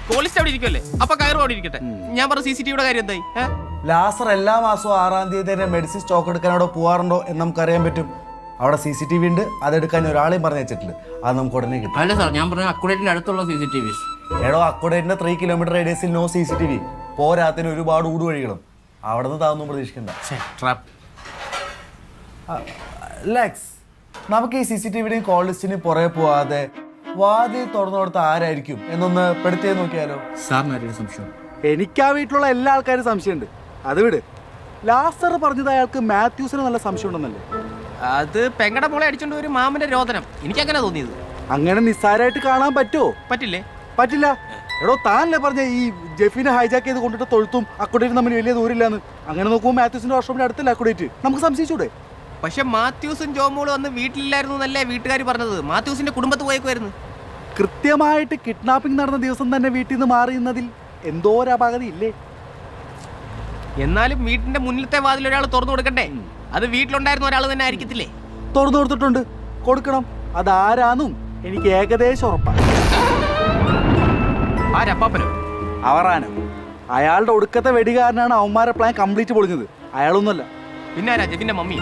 കോൾ ലിസ്റ്റ് അവിടെ ഇരിക്കുമല്ലേ, അപ്പൊ കയറും അവിടെ ഇരിക്കട്ടെ. ഞാൻ പറഞ്ഞ CCTV കാര്യം എന്തായി? ലാസർ എല്ലാ മാസവും 6-ാം തീയതി തന്നെ മെഡിസിൻ സ്റ്റോക്ക് എടുക്കാൻ അവിടെ പോകാറുണ്ടോ എന്ന് നമുക്ക് അറിയാൻ പറ്റും. അവിടെ CCTV ഉണ്ട്, അതെടുക്കാൻ ഒരാളെയും പറഞ്ഞു വെച്ചിട്ടില്ല. അത് നമുക്ക് ഉടനെ കിട്ടും. അല്ല സാർ, ഞാൻ പറഞ്ഞ അക്കുഡേറ്റിന്റെ അടുത്തുള്ള CCTVs. എടോ അക്കുഡേറ്റിന്റെ 3 കിലോമീറ്റർ റേഡിയസിൽ നോ CCTV. പോരാത്തിന് ഒരുപാട് ഊടുവഴികളും. അവിടെ നിന്ന് താന്നും പ്രതീക്ഷിക്കണ്ട. ലെക്സ്, നമുക്ക് ഈ CCTVയുടെയും കോൾ ലിസ്റ്റിനും പുറകെ പോവാതെ വാതിൽ തുറന്നു കൊടുത്ത ആരായിരിക്കും എന്നൊന്ന് പെടുത്തിയേ നോക്കിയാലോ? സാറിന് സംശയം? എനിക്ക് ആ വീട്ടിലുള്ള എല്ലാ ആൾക്കാരും സംശയമുണ്ട്. അത് വിട്. ലാസർ പറഞ്ഞത് അയാൾക്ക് മാത്യൂസിന് നല്ല സംശയം ഉണ്ടെന്നല്ലേ? അത് പെങ്ങടെ മോളെ അടിച്ചോണ്ട് ഒരു മാമന്റെ രോദനം. എനിക്കങ്ങനെ തോന്നിയത്. അങ്ങനെ നിസ്സാരമായിട്ട് കാണാൻ പറ്റുമോ? പറ്റില്ലേ? പറ്റില്ല. എടോ താനല്ലേ പറഞ്ഞ ഈ ജെഫിനെ ഹൈജാക്ക് ചെയ്ത് കൊണ്ടിട്ട് തൊഴുത്തും അക്കുഡേറ്റും തമ്മിൽ വലിയ ദൂരമില്ലാന്ന്. അങ്ങനെ നോക്കുമ്പോൾ മാത്യൂസിന്റെ വർഷോപ്പിന്റെ അടുത്തല്ല അക്കുഡേറ്റ്. നമുക്ക് സംശയിച്ചൂടെ? പക്ഷെ മാത്യൂസും ജോമോളും അന്ന് വീട്ടിലില്ലായിരുന്നു എന്നല്ലേ വീട്ടുകാർ പറഞ്ഞത്. മാത്യൂസിന്റെ കുടുംബത്ത് പോയേക്കുമായിരുന്നു. കൃത്യമായിട്ട് കിഡ്നാപ്പിംഗ് നടന്ന ദിവസം തന്നെ വീട്ടിൽ നിന്ന് മാറിയുന്നതിൽ എന്തോ ഒരു അപാകത ഇല്ലേ? എന്നാലും വീട്ടിന്റെ മുന്നിലത്തെ വാതിൽ ഒരാൾ തുറന്നു കൊടുക്കണ്ടേ? അത് വീട്ടിലുണ്ടായിരുന്ന ഒരാൾ തന്നെ ആയിരിക്കത്തില്ലേ? തുറന്നു കൊടുത്തിട്ടുണ്ട്, കൊടുക്കണം. അതാരാന്നും എനിക്ക് ഏകദേശം ഉറപ്പാണ്. ആരപ്പാപ്പനോ? അവറാനും. അയാളുടെ ഒടുക്കത്തെ വെടികാരനാണ് അവന്മാരെ പ്ലാൻ കംപ്ലീറ്റ് പൊളിഞ്ഞത്. അയാളൊന്നുമല്ല. പിന്നെ ആരാ? ജെഫിന്റെ മമ്മി.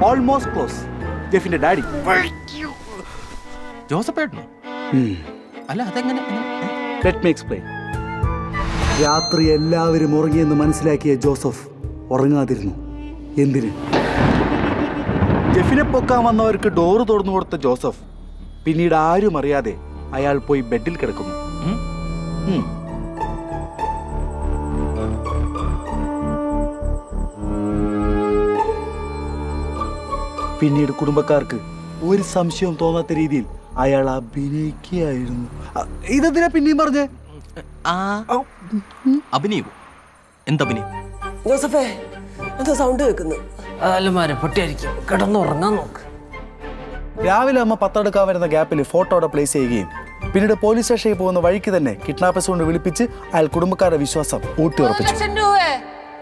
Almost close. ജെഫിന്റെ ഡാഡി. ജോസഫ് ഏട്ടനോ? അല്ല, അതെങ്ങനെ? Let me explain. രാത്രി എല്ലാവരും ഉറങ്ങിയെന്ന് മനസ്സിലാക്കിയ ജോസഫ് ഉറങ്ങാതിരുന്നു. എന്തിന്? ജെഫിനെ പൊക്കാൻ വന്നവർക്ക് ഡോറ് തുറന്നു കൊടുത്ത ജോസഫ് പിന്നീട് ആരും അറിയാതെ അയാൾ പോയി ബെഡിൽ കിടക്കുന്നു. പിന്നീട് കുടുംബക്കാർക്ക് ഒരു സംശയവും തോന്നാത്ത രീതിയിൽ അയാൾ അഭിനയിക്കുകയായിരുന്നു. ഇതെന്തിനാ പിന്നെയും പറഞ്ഞേ? അഭിനയോ? എന്തഭിനയം? ജോസഫേ, എന്താ സൗണ്ട് കേൾക്കുന്നു? അല്ലമാരെ പൊട്ടിയായിരിക്കും, കിടന്നുറങ്ങാൻ നോക്ക്. രാവിലെ അമ്മ പത്തെടുക്കാൻ വരുന്ന ഗ്യാപ്പിൽ ഫോട്ടോ അവിടെ പ്ലേസ് ചെയ്യുകയും പിന്നീട് പോലീസ് സ്റ്റേഷനിൽ പോകുന്ന വഴിക്ക് തന്നെ കിഡ്നാപ്പേഴ്സ് കൊണ്ട് വിളിപ്പിച്ച് അയാൾ കുടുംബക്കാരുടെ വിശ്വാസം ഊട്ടിയുറപ്പിച്ചു.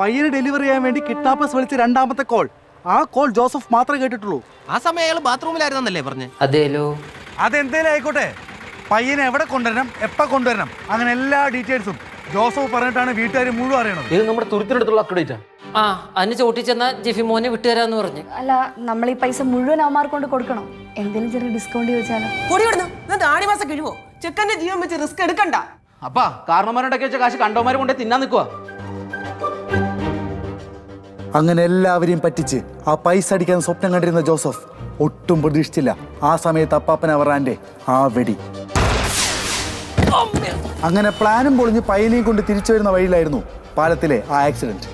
പയ്യനെ ഡെലിവറി ചെയ്യാൻ വേണ്ടി കിഡ്നാപ്പേഴ്സ് വിളിച്ച രണ്ടാമത്തെ കോൾ. ആ കോൾ ജോസഫ് മാത്രമേ കേട്ടിട്ടുള്ളൂ. ആ സമയം അയാൾ ബാത്റൂമിലായിരുന്നല്ലേ പറഞ്ഞേ? അതേലോ. അതെന്തേലും ആയിക്കോട്ടെ, പയ്യനെ എവിടെ കൊണ്ടുവരണം, എപ്പോൾ കൊണ്ടുവരണം, അങ്ങനെ എല്ലാ ഡീറ്റെയിൽസും ജോസഫ് പറഞ്ഞിട്ടാണ് വീട്ടുകാർ മുഴുവൻ അറിയണത്. ഇത് നമ്മുടെ തുരുത്തിനടുത്തുള്ള അക്കുഡേറ്റാ. ആ, അതിന് ചോട്ടി ചെന്ന ജെഫി മോനെ വിട്ടുതരാന്ന് പറഞ്ഞു. അല്ല, നമ്മൾ ഈ പൈസ മുഴുവൻ അവന്മാർക്ക് കൊണ്ട് കൊടുക്കണം. എന്തെങ്കിലും ചെറിയ ഡിസ്കൗണ്ട് ചോദിച്ചാലോ? കൂടി വിടുന്നു. ആണിമാസം കിഴുവോ? ചെക്കന്റെ ജീവൻ വെച്ച് റിസ്ക് എടുക്കണ്ട. അപ്പാ കാരണന്മാരുണ്ടാക്കി വെച്ച കാശ് കണ്ടവന്മാർ കൊണ്ടേ തിന്നാൻ നിൽക്കുക. അങ്ങനെ എല്ലാവരെയും പറ്റിച്ച് ആ പൈസ അടിക്കാൻ സ്വപ്നം കണ്ടിരുന്ന ജോസഫ് ഒട്ടും പ്രതീക്ഷിച്ചില്ല ആ സമയത്ത് അപ്പാപ്പൻ അവറാന്റെ ആ വെടി. അങ്ങനെ പ്ലാനും പൊളിഞ്ഞ് പയ്യനെയും കൊണ്ട് തിരിച്ചു വരുന്ന വഴിയിലായിരുന്നു പാലത്തിലെ ആ ആക്സിഡന്റ്.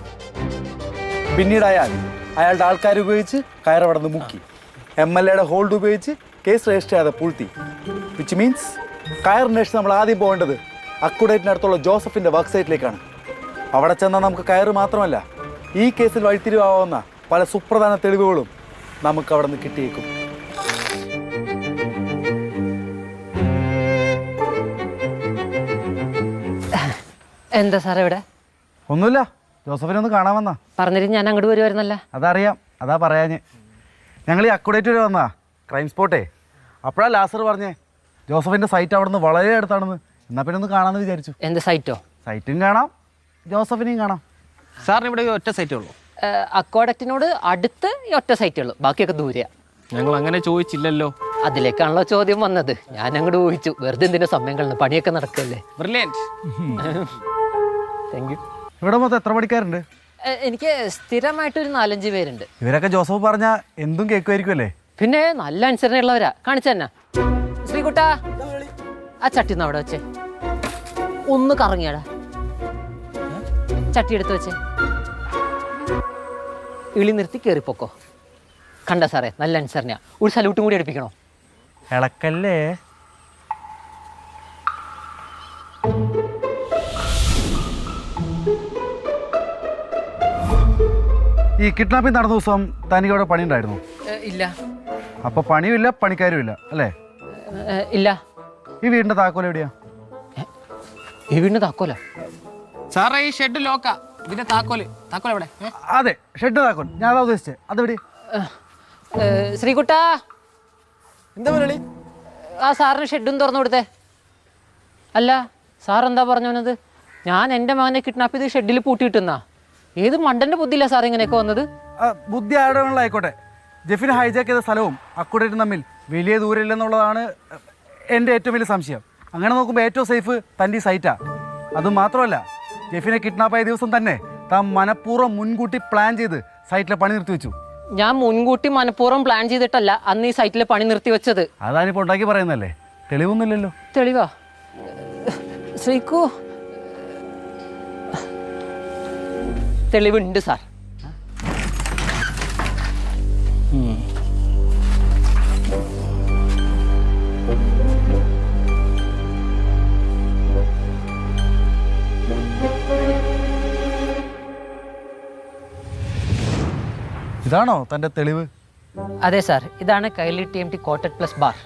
പിന്നീട് അയാളുടെ ആൾക്കാർ ഉപയോഗിച്ച് കയറവടന്ന് മുക്കി. MLAയുടെ ഹോൾഡ് ഉപയോഗിച്ച് കേസ് രജിസ്റ്റർ ചെയ്യാതെ പൂഴ്ത്തി. വിച്ച് മീൻസ് കയറിനേഷൻ നമ്മൾ ആദ്യം പോകേണ്ടത് അക്കുഡേറ്റിനടുത്തുള്ള ജോസഫിന്റെ വർക്ക് സൈറ്റിലേക്കാണ്. അവിടെ ചെന്നാൽ നമുക്ക് കയറ് മാത്രമല്ല, ഈ കേസിൽ വഴിത്തിരിവാവുന്ന പല സുപ്രധാന തെളിവുകളും നമുക്ക് അവിടെ നിന്ന് കിട്ടിയേക്കും. എന്താ സാറേ ഇവിടെ? ഒന്നുമില്ല, ജോസഫിനെ ഒന്ന് കാണാൻ വന്നാ. പറഞ്ഞിട്ട് ഞാൻ അങ്ങോട്ട് വരുമായിരുന്നല്ല. അതറിയാം, അതാ പറയാഞ്ഞ്. ഞങ്ങൾ ഈ അക്കുഡേറ്റ് വരെ വന്നാ ക്രൈം സ്പോട്ടേ. അപ്പോഴാ ലാസർ പറഞ്ഞേ ജോസഫിന്റെ സൈറ്റ് അവിടെ നിന്ന് വളരെ അടുത്താണെന്ന്. എന്നാ പിന്നെ ഒന്ന് കാണാമെന്ന് വിചാരിച്ചു. എന്ത് സൈറ്റോ? സൈറ്റും കാണാം, ജോസഫിനെയും കാണാം. സാറിന് ഇവിടെ ഒറ്റ സൈറ്റേ ഉള്ളൂ? അക്വാഡക്റ്റിനോട് അടുത്ത് ഈ ഒറ്റ സൈറ്റേ ഉള്ളൂ, ബാക്കിയൊക്കെ ദൂരെയാ. ഞങ്ങൾ അങ്ങനെ ചോദിച്ചില്ലല്ലോ. അതിലേക്കാണല്ലോ ചോദ്യം വന്നത്. ഞാൻ അങ്ങോട്ട് ഊഹിച്ചു, വെറുതെ എന്തിനാ സമയം കളഞ്ഞു, പണിയൊക്കെ നടക്കല്ലേ. ബ്രില്യൻറ്റ്. Thank you. ഇവിടെ മൊത്തം എത്ര പണിക്കാരുണ്ട്? എനിക്ക് സ്ഥിരമായിട്ടൊരു 4-5 പേരുണ്ട്. ഇവരൊക്കെ ജോസഫ് പറഞ്ഞ എന്തും കേൾക്കുമായിരിക്കും അല്ലേ? പിന്നെ നല്ല അനുസരണയുള്ളവരാ. കാണിച്ചു തന്നെ. ശ്രീകുട്ടാ, ആ ചട്ടി അവിടെ വെച്ചേ, ഒന്ന് കറങ്ങിയാടാ. ചട്ടി എടുത്ത് വെച്ചേ, ഇളി നിർത്തി കയറിപ്പോക്കോ. കണ്ട സാറേ, നല്ല അനുസരണ. ഒരു സല്യൂട്ടും കൂടി എടുപ്പിക്കണോ? ഇളക്കല്ലേ. ഈ കിഡ്നാപ്പിംഗ് നടന്ന ദിവസം തനിക്ക് അവിടെ പണി ഉണ്ടായിരുന്നു? ഇല്ല. അപ്പൊ പണിയുമില്ല, പണിക്കാരും ഇല്ല അല്ലേ? ഇല്ല. ഈ വീടിന്റെ താക്കോൽ എവിടെയാ? ഈ വീടിന്റെ താക്കോല? സാറേ, ഈ ഷെഡ് ലോക്കാ. ഇതിന്റെ താക്കോല് എവിടെ? അതെ, ഷെഡ് താക്കോൽ. ഞാൻ അതാ ഉദ്ദേശിച്ചത്. അതെവിടെ? ശ്രീകുട്ടാ, എന്താ പരിപാടി? ആ സാറിന് ഷെഡും തുറന്നു കൊടുത്തേ. അല്ല, സാർ എന്താ പറഞ്ഞു വന്നത്? ഞാൻ എൻ്റെ മകനെ കിഡ്നാപ്പ് ചെയ്ത് ഷെഡിൽ പൂട്ടിയിട്ടെന്നാ? ഏത് മണ്ടൻ്റെ ബുദ്ധിയില്ല സാർ ഇങ്ങനെയൊക്കെ വന്നത്? ബുദ്ധി ആരുടെ ആയിക്കോട്ടെ, ജെഫിനെ ഹൈജാക്ക് ചെയ്ത സ്ഥലവും അക്കൂടേറ്റും തമ്മിൽ വലിയ ദൂരമില്ലെന്നുള്ളതാണ് എൻ്റെ ഏറ്റവും വലിയ സംശയം. അങ്ങനെ നോക്കുമ്പോൾ ഏറ്റവും സേഫ് തൻ്റെ ഈ സൈറ്റാണ്. അതുമാത്രമല്ല, ജെഫിനെ കിഡ്നാപ്പ് ആയ ദിവസം തന്നെ താൻ മനഃപൂർവ്വം മുൻകൂട്ടി പ്ലാൻ ചെയ്ത് സൈറ്റിലെ പണി നിർത്തി വെച്ചു. ഞാൻ മുൻകൂട്ടി മനഃപൂർവ്വം പ്ലാൻ ചെയ്തിട്ടല്ല അന്ന് ഈ സൈറ്റിൽ പണി നിർത്തി വെച്ചത്. അതാണിപ്പോൾ ഉണ്ടാക്കി പറയുന്നല്ലേ, തെളിവൊന്നുമില്ലല്ലോ. തെളിവാ? ശ്രീക്കു, തെളിവുണ്ട് സാർ. ഇതാണോ തൻ്റെ തെളിവ്? അതെ സാർ, ഇതാണ് കൈലി TMT കോട്ടഡ് പ്ലസ് ബാർ.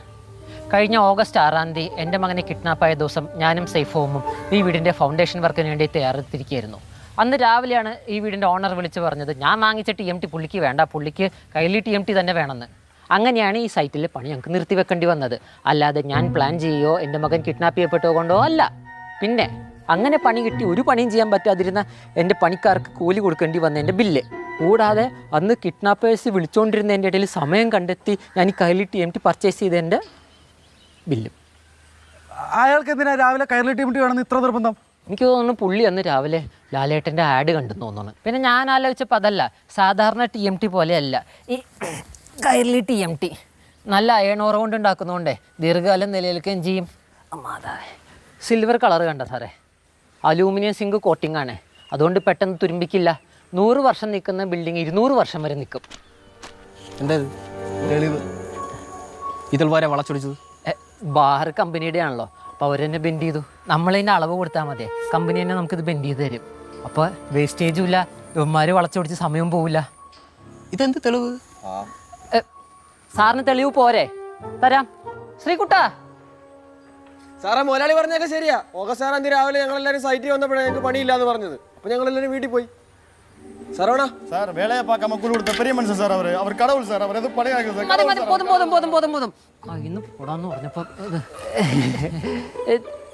കഴിഞ്ഞ ഓഗസ്റ്റ് 6-ാം തീയതി എൻ്റെ മകനെ കിഡ്നാപ്പായ ദിവസം ഞാനും സൈഫോമും ഈ വീടിൻ്റെ ഫൗണ്ടേഷൻ വർക്കിന് വേണ്ടി തയ്യാറെടുത്തിരിക്കുകയായിരുന്നു. അന്ന് രാവിലെയാണ് ഈ വീടിൻ്റെ ഓണർ വിളിച്ച് പറഞ്ഞത് ഞാൻ വാങ്ങിച്ച TMT പുള്ളിക്ക് വേണ്ട, പുള്ളിക്ക് കൈലി TMT തന്നെ വേണമെന്ന്. അങ്ങനെയാണ് ഈ സൈറ്റിൽ പണി ഞങ്ങൾക്ക് നിർത്തിവെക്കേണ്ടി വന്നത്. അല്ലാതെ ഞാൻ പ്ലാൻ ചെയ്യുകയോ എൻ്റെ മകൻ കിഡ്നാപ്പ് ചെയ്യപ്പെട്ടോ കൊണ്ടോ അല്ല. പിന്നെ അങ്ങനെ പണി കിട്ടി ഒരു പണിയും ചെയ്യാൻ പറ്റാതിരുന്ന എൻ്റെ പണിക്കാർക്ക് കൂലി കൊടുക്കേണ്ടി വന്നതിൻ്റെ ബില്ല്, കൂടാതെ അന്ന് കിഡ്നാപ്പേഴ്സ് വിളിച്ചുകൊണ്ടിരുന്നതിൻ്റെ ഇടയിൽ സമയം കണ്ടെത്തി ഞാൻ ഈ കൈലി TMT പർച്ചേസ് ചെയ്തതിൻ്റെ ബില്ലും. അയാൾക്ക് എന്തിനാ രാവിലെ കൈലി TMT വേണമെന്ന് ഇത്ര നിർബന്ധം? എനിക്ക് തോന്നുന്നു പുള്ളി അന്ന് രാവിലെ ലാലേട്ടൻ്റെ ആഡ് കണ്ടെന്ന് തോന്നുന്നു. പിന്നെ ഞാൻ ആലോചിച്ചപ്പോൾ അതല്ല, സാധാരണ TMT പോലെയല്ല ഈ കൈലി TMT. നല്ല അയണോറ കൊണ്ട് ഉണ്ടാക്കുന്നതുകൊണ്ടേ ദീർഘകാലം നിലനിൽക്കുകയും ചെയ്യും. അമ്മാതാവേ, സിൽവർ കളർ കണ്ട സാറേ, അലൂമിനിയം സിങ്ക് കോട്ടിംഗ് ആണ്. അതുകൊണ്ട് പെട്ടെന്ന് തുരുമ്പിക്കില്ല. 100 വർഷം നിൽക്കുന്ന ബിൽഡിംഗ് 200 വർഷം വരെ നിൽക്കും. എന്താ തെളിവ്? ഇതുവരെ വളച്ചൊടിച്ചത് ബാർ കമ്പനിയുടെ ആണല്ലോ, അപ്പോൾ അവർ തന്നെ ബെൻഡ് ചെയ്തു. നമ്മളതിൻ്റെ അളവ് കൊടുത്താൽ മതി, കമ്പനി തന്നെ നമുക്കിത് ബെൻഡ് ചെയ്ത് തരും. അപ്പോൾ വേസ്റ്റേജും ഇല്ല, ഇവന്മാർ വളച്ചൊടിച്ച് സമയവും പോവില്ല. ഇതെന്ത് തെളിവ്? സാറിന് തെളിവ് പോരെ? തരാം. ശ്രീകുട്ടാ, സാറേ മുതലാളി പറഞ്ഞൊക്കെ ശരിയാ. ഓഗസ്റ്റ് 6-ാം തീയതി രാവിലെ ഞങ്ങളെല്ലാവരും സൈറ്റിൽ വന്നപ്പോഴാണ് ഞങ്ങൾക്ക് പണിയില്ലാന്ന് പറഞ്ഞത്. അപ്പോൾ ഞങ്ങളെല്ലാവരും വീട്ടിൽ പോയി. സാറോണ சார் வேலையை பார்க்காம கூலி கொடுத்த பெரிய மனுஷன் சார். அவர் கடவுள் சார். அவர் எதுவும் பணியாங்க சார். ഇന്ന് പോടാന്ന് പറഞ്ഞപ്പോൾ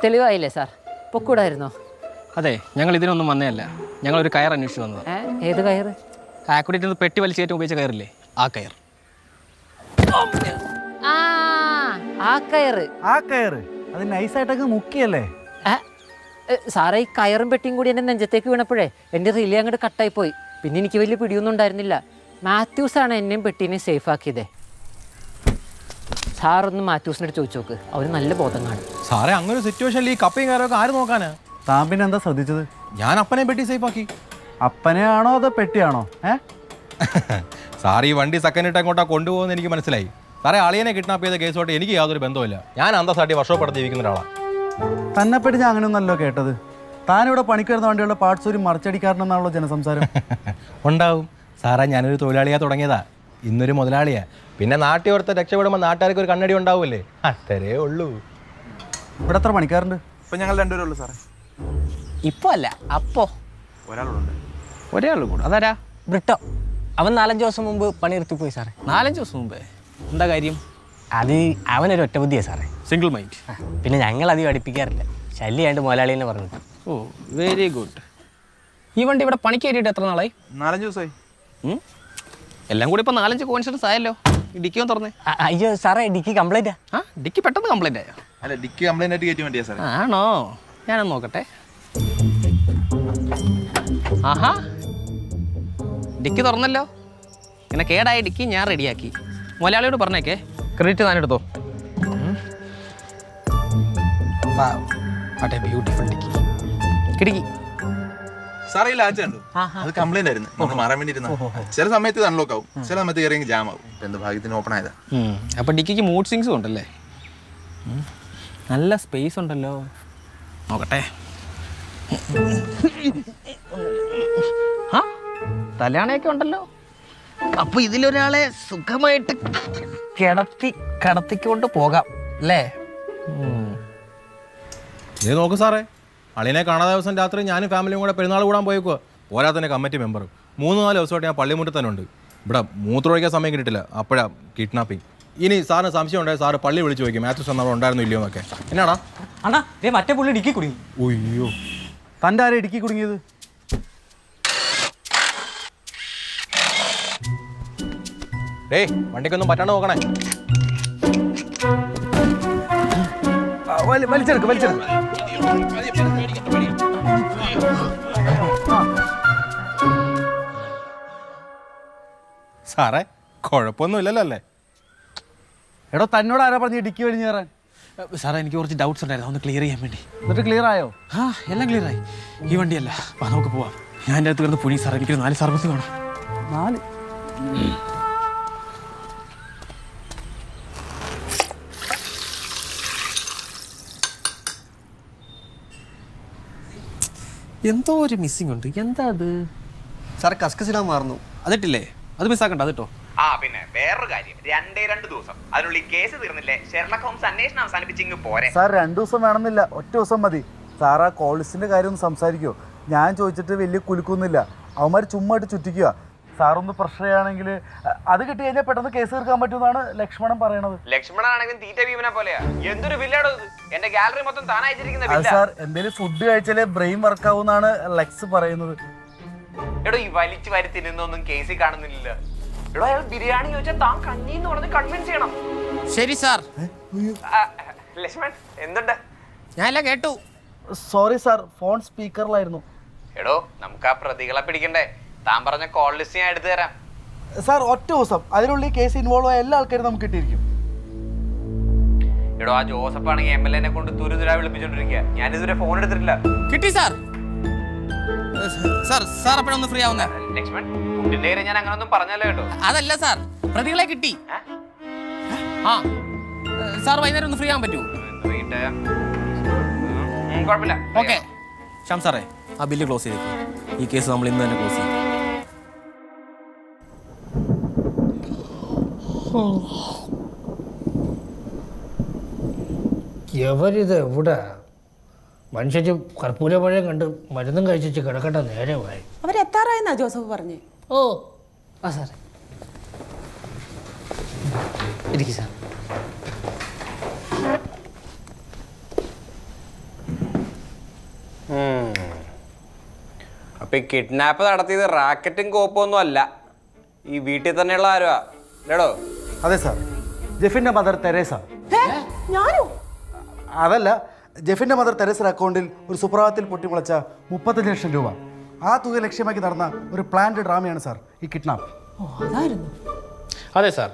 തെളിവായില്ലേ സാർ? പൊക്കൂടായിരുന്നോ? അതെ, ഞങ്ങൾ ഇതിനൊന്നും വന്നതല്ല. ഞങ്ങളൊരു കയർ അന്വേഷിച്ച് വന്നത്. ഏത് കയറ്? ആക്കൂടിയിട്ട് പെട്ടി വലിച്ചേറ്റം ഉപയോഗിച്ച കയറില്ലേ, ആ കയർ. ആ കയറ്. ആ കയറ് അത് നൈസായിട്ടൊക്കെ മുക്കിയല്ലേ? സാറേ, ഈ കയറും പെട്ടിയും കൂടി എൻ്റെ നെഞ്ചത്തേക്ക് വീണപ്പോഴേ എൻ്റെ റിലേ അങ്ങോട്ട് കട്ടായിപ്പോയി. പിന്നെ എനിക്ക് വലിയ പിടിയൊന്നും ഉണ്ടായിരുന്നില്ല. മാത്യൂസാണ് എന്നെയും പെട്ടീനെയും സേഫ് ആക്കിയതേ. സാറൊന്ന് മാത്യൂസിനോട് ചോദിച്ചു നോക്ക്, അവർ നല്ല ബോധം കാണും. സാറേ, അങ്ങനെ ഒരു സിറ്റുവേഷനിൽ ഈ കപ്പയും കയറൊക്കെ ആര് നോക്കാനാ? താൻ പിന്നെ എന്താ ശ്രദ്ധിച്ചത്? ഞാൻ അപ്പനെ പെട്ടി സേഫ് ആക്കി. അപ്പനെയാണോ അതോ പെട്ടിയാണോ? സാർ ഈ വണ്ടി സെക്കൻഡ് ഇട്ട് അങ്ങോട്ടാ കൊണ്ടുപോകുന്ന എനിക്ക് മനസ്സിലായി. സാറേ, അളിയനെ കിഡ്നാപ്പ് ചെയ്ത കേസോട്ട് എനിക്ക് യാതൊരു ബന്ധവുമില്ല. ഞാൻ അന്തസ്സാട്ടി വർഷോപ്പെടുത്ത് ജീവിക്കുന്ന ഒരാളാണ്. തന്നെപ്പറ്റി ഞാൻ അങ്ങനെയൊന്നല്ലോ കേട്ടത്. താനിവിടെ പണിക്കരുന്ന വണ്ടിയുള്ള പാർട്സ് ഒരു മറിച്ചടിക്കാരനെന്നാണല്ലോ ജനസംസാരം. ഉണ്ടാവും സാറേ, ഞാനൊരു തൊഴിലാളിയാ തുടങ്ങിയതാ, ഇന്നൊരു മുതലാളിയാ. പിന്നെ നാട്ടി ഓർത്ത് രക്ഷപ്പെടുമ്പോൾ നാട്ടുകാർക്ക് ഒരു കണ്ണടി ഉണ്ടാവൂലേ, അത്രേ ഉള്ളൂ. ഇവിടെ എത്ര പണിക്കാരുണ്ട്? ഇപ്പം ഞങ്ങൾ രണ്ടുപേരേ ഉള്ളൂ സാറേ. ഇപ്പോൾ അല്ല, അപ്പോൾ ഒരാളും കൂടെ. അതാരാ? ബ്രിട്ടോ. അവൻ 4-5 ദിവസം മുമ്പ് പണി നിർത്തിപ്പോയി സാറേ. 4-5 ദിവസം മുമ്പേ? എന്താ കാര്യം? അത് അവനൊരു ഒറ്റ ബുദ്ധിയാണ് സാറേ. Single mind. പിന്നെ ഞങ്ങൾ അധികം അടുപ്പിക്കാറില്ല, ശല്യമായിട്ട് മുതലാളി തന്നെ പറഞ്ഞിട്ട്. ഓ, വെരി ഗുഡ്. ഈ വണ്ടി ഇവിടെ പണിക്ക് കയറ്റിയിട്ട് എത്ര നാളായി? 4-5 ദിവസമായി. എല്ലാം കൂടി ഇപ്പോൾ 4-5 കോയിൻസിഡൻസ് ആയല്ലോ. ഈ ഡിക്കിയും തുറന്നേ. അയ്യോ സാറേ, ഡിക്കി കംപ്ലൈൻറ്റാ. ആ, ഡിക്കി പെട്ടെന്ന് കംപ്ലൈൻ്റ് ആയോ? അല്ല, ഡിക്കി കംപ്ലൈൻ്റ് ആയിട്ട് കയറ്റി വേണ്ടിയാ സാറേ. ആണോ? ഞാനൊന്ന് നോക്കട്ടെ. ആഹാ, ഡിക്കി തുറന്നല്ലോ. ഇങ്ങനെ കേടായ ഡിക്കി ഞാൻ റെഡിയാക്കി. മുതലാളിയോട് പറഞ്ഞേക്കേ, ക്രെഡിറ്റ് താനെടുത്തോ. Beautiful dicky. കിടക്കി സാറേ, ഈ ലാച്ച് കണ്ടു, അത് കംപ്ലൈന്റ് ആയിരുന്നു. നമ്മൾ മാറാൻ വേണ്ടി ഇരുന്ന ചില സമയത്ത് ഇത് അൺലോക്ക് ആവും, ചില സമയത്ത് കയറിയെങ്കിൽ ജാം ആവും. എന്ത് ഭാഗ്യത്തിന് ഓപ്പൺ ആയതാ. അപ്പോൾ ഡിക്കിക്ക് മൂഡ് സ്വിങ്സും ഉണ്ടല്ലേ? നല്ല സ്പേസ് ഉണ്ടല്ലോ. നോക്കട്ടെ. ആ, തലയാണയൊക്കെ ഉണ്ടല്ലോ. അപ്പോൾ ഇതിലൊരാളെ സുഖമായിട്ട് കടത്തിക്കൊണ്ട് പോകാം അല്ലേ? ഇത് നോക്ക് സാറേ, അളിയനെ കാണാത്ത ദിവസം രാത്രി ഞാനും ഫാമിലിയും കൂടെ പെരുന്നാൾ കൂടാൻ പോയേക്കുക. പോരാത്തന്നെ കമ്മിറ്റി മെമ്പർ 3-4 ദിവസമായിട്ട് ഞാൻ പള്ളിമുറ്റത്ത് തന്നെ ഉണ്ട്. ഇവിടെ മൂത്രമൊഴിക്കാൻ സമയം കിട്ടിയിട്ടില്ല, അപ്പോഴാ കിഡ്നാപ്പിങ്. ഇനി സാറിന് സംശയം ഉണ്ടായി സാറ് പള്ളി വിളിച്ച് ചോദിക്കും മാത്യൂസ് നമ്മൾ ഉണ്ടായിരുന്നു ഇല്ലയോ എന്നൊക്കെ. എന്നാടാ അണ്ണാ മറ്റേ പുള്ളി ഇടുക്കി കുടുങ്ങി. ഒയ്യോ, തൻ്റെ ആരെ ഇടുക്കി കുടുങ്ങിയത്? ഡേയ് വണ്ടിക്കൊന്നും പറ്റാണ്ട് നോക്കണേ. വലിച്ചെടുക്ക്. സാറേ കുഴപ്പമൊന്നും ഇല്ലല്ലോ അല്ലേ? എടോ തന്നോട് ആരാ പറഞ്ഞ് ഇടുക്കി വലിഞ്ഞു കയറാൻ? സാറേ എനിക്ക് കുറച്ച് ഡൗട്ട്സ് ഉണ്ടായിരുന്നു, ഒന്ന് ക്ലിയർ ചെയ്യാൻ വേണ്ടി. എന്നിട്ട് ക്ലിയർ ആയോ? എല്ലാം ക്ലിയർ ആയി. ഈ വണ്ടിയല്ല, വാ നമുക്ക് പോവാം. ഞാൻ എൻ്റെ അടുത്ത് കിടന്ന് പുനി സാർ, എനിക്ക് 4 സർവീസ് വേണം. 4? എന്തോ ഒരു മിസ്സിംഗ് ഉണ്ട്. എന്താ അത്? സാറേ കസ്കസിടാൻ മാറുന്നു. അതിട്ടില്ലേ? അത് മിസ്സാക്കണ്ട, അതിട്ടോ. പിന്നെ വേറൊരു കാര്യം, 2 ദിവസം അതിനുള്ളിൽ കേസ് തീർന്നില്ലേ ഷെർലക് ഹോംസ് അന്വേഷണം അവസാനിപ്പിച്ചിങ്ങ് പോരെ. സാർ 2 ദിവസം വേണമെന്നില്ല, ഒറ്റ ദിവസം മതി. സാർ ആ കോളിസ്റ്റിൻ്റെ കാര്യം ഒന്ന് സംസാരിക്കുമോ? ഞാൻ ചോദിച്ചിട്ട് വലിയ കുലുക്കൊന്നുമില്ല, അവന്മാർ ചുമ്മായിട്ട് ചുറ്റിക്കുക. സാറൊന്ന് പ്രശ്നമാണെങ്കിൽ അത് കിട്ടി കഴിഞ്ഞാൽ പെട്ടെന്ന് കേസ് തീർക്കാൻ പറ്റുമെന്നാണ് ലക്ഷ്മണൻ പറയണത്. ലക്ഷ്മണനാണെങ്കിൽ തീറ്റ ഭീമനെ പോലെയാ. എന്തൊരു ബില്ലാടോ ഇത്? എന്റെ ഗാലറി മൊത്തം താനയച്ചിരിക്കുന്ന അത് സാർ എന്തെങ്കിലും ഫുഡ് കഴിച്ചാലേ ബ്രെയിൻ വർക്ക് ആവുമെന്നാണ് ലെക്സ് പറയുന്നത്. എടോ ഈ വലിച്ചു വരി തിന്നൊന്നും കേസിൽ കാണുന്നില്ല. എടോ അയാൾ ബിരിയാണി ചോദിച്ചാൽ താൻ കഞ്ഞിന്ന് പറഞ്ഞ് കൺവിൻസ് ചെയ്യണം. ശരി സാർ. ലക്ഷ്മൺ എന്തുണ്ട്? ഞാനെല്ലാം കേട്ടു. സോറി സാർ, ഫോൺ സ്പീക്കറിലായിരുന്നു. എടോ നമുക്ക് ആ പ്രതികളെ പിടിക്കണ്ടേ? താൻ പറഞ്ഞ കോൾ ലിസ്റ്റ് ഞാൻ എടുത്തു തരാം. സാർ ഒറ്റ ദിവസം അതിനുള്ളിൽ കേസ് ഇൻവോൾവ് ആയ എല്ലാ ആൾക്കാരും നമുക്ക് കിട്ടിയിരിക്കും. എടോ ആ ജോസഫ് ആണെങ്കിൽ MLA കൊണ്ട് തുരുതുരാ വിളിപ്പിച്ചോണ്ടിരിക്കുക. ഞാനിതുവരെ ഫോൺ എടുത്തിട്ടില്ല. കിട്ടി സാർ. സാർ എപ്പോഴൊന്ന് ഫ്രീ ആവുന്ന? ലക്ഷ്മൺ ഫുഡിന്റെ കാര്യം ഞാൻ അങ്ങനെ ഒന്നും പറഞ്ഞല്ലോ കേട്ടോ. അതല്ല സാർ, പ്രതികളെ കിട്ടി. സാർ വൈകുന്നേരം ഒന്ന് ഫ്രീ ആവാൻ പറ്റുമോ? കുഴപ്പമില്ല. ഓക്കെ. ശ്യാം സാറേ ആ ബില്ല് ക്ലോസ് ചെയ്തേക്കും. ഈ കേസ് നമ്മൾ ഇന്ന് തന്നെ ക്ലോസ് ചെയ്യും. എവരിത് എവിടെ? മനുഷ്യച്ച് കർപ്പൂര പഴം കണ്ട് മരുന്നും കഴിച്ചിട്ട് കിടക്കേണ്ട നേരമായി. അവരെത്താറായെന്നാ ജോസഫ് പറഞ്ഞേ. ഓ ആ സാറേ ഇരിക്കും സാർ. അപ്പൊ ഈ കിഡ്നാപ്പ് നടത്തിയത് റാക്കറ്റും കോപ്പൊന്നും അല്ല, ഈ വീട്ടിൽ തന്നെയുള്ള ആരുവാ അല്ലേടോ? അതെ സാർ, ജെഫിൻ്റെ മദർ തെരേസ. ഞാനോ? അതല്ല, ജെഫിൻ്റെ മദർ തെരേസയുടെ അക്കൗണ്ടിൽ ഒരു സുപ്രഭാതത്തിൽ പൊട്ടിമുളച്ച 35 ലക്ഷം രൂപ, ആ തുക ലക്ഷ്യമാക്കി നടന്ന ഒരു പ്ലാൻഡ് ഡ്രാമയാണ് സാർ ഈ കിഡ്നാപ്പ്. അതായിരുന്നു. അതെ സാർ,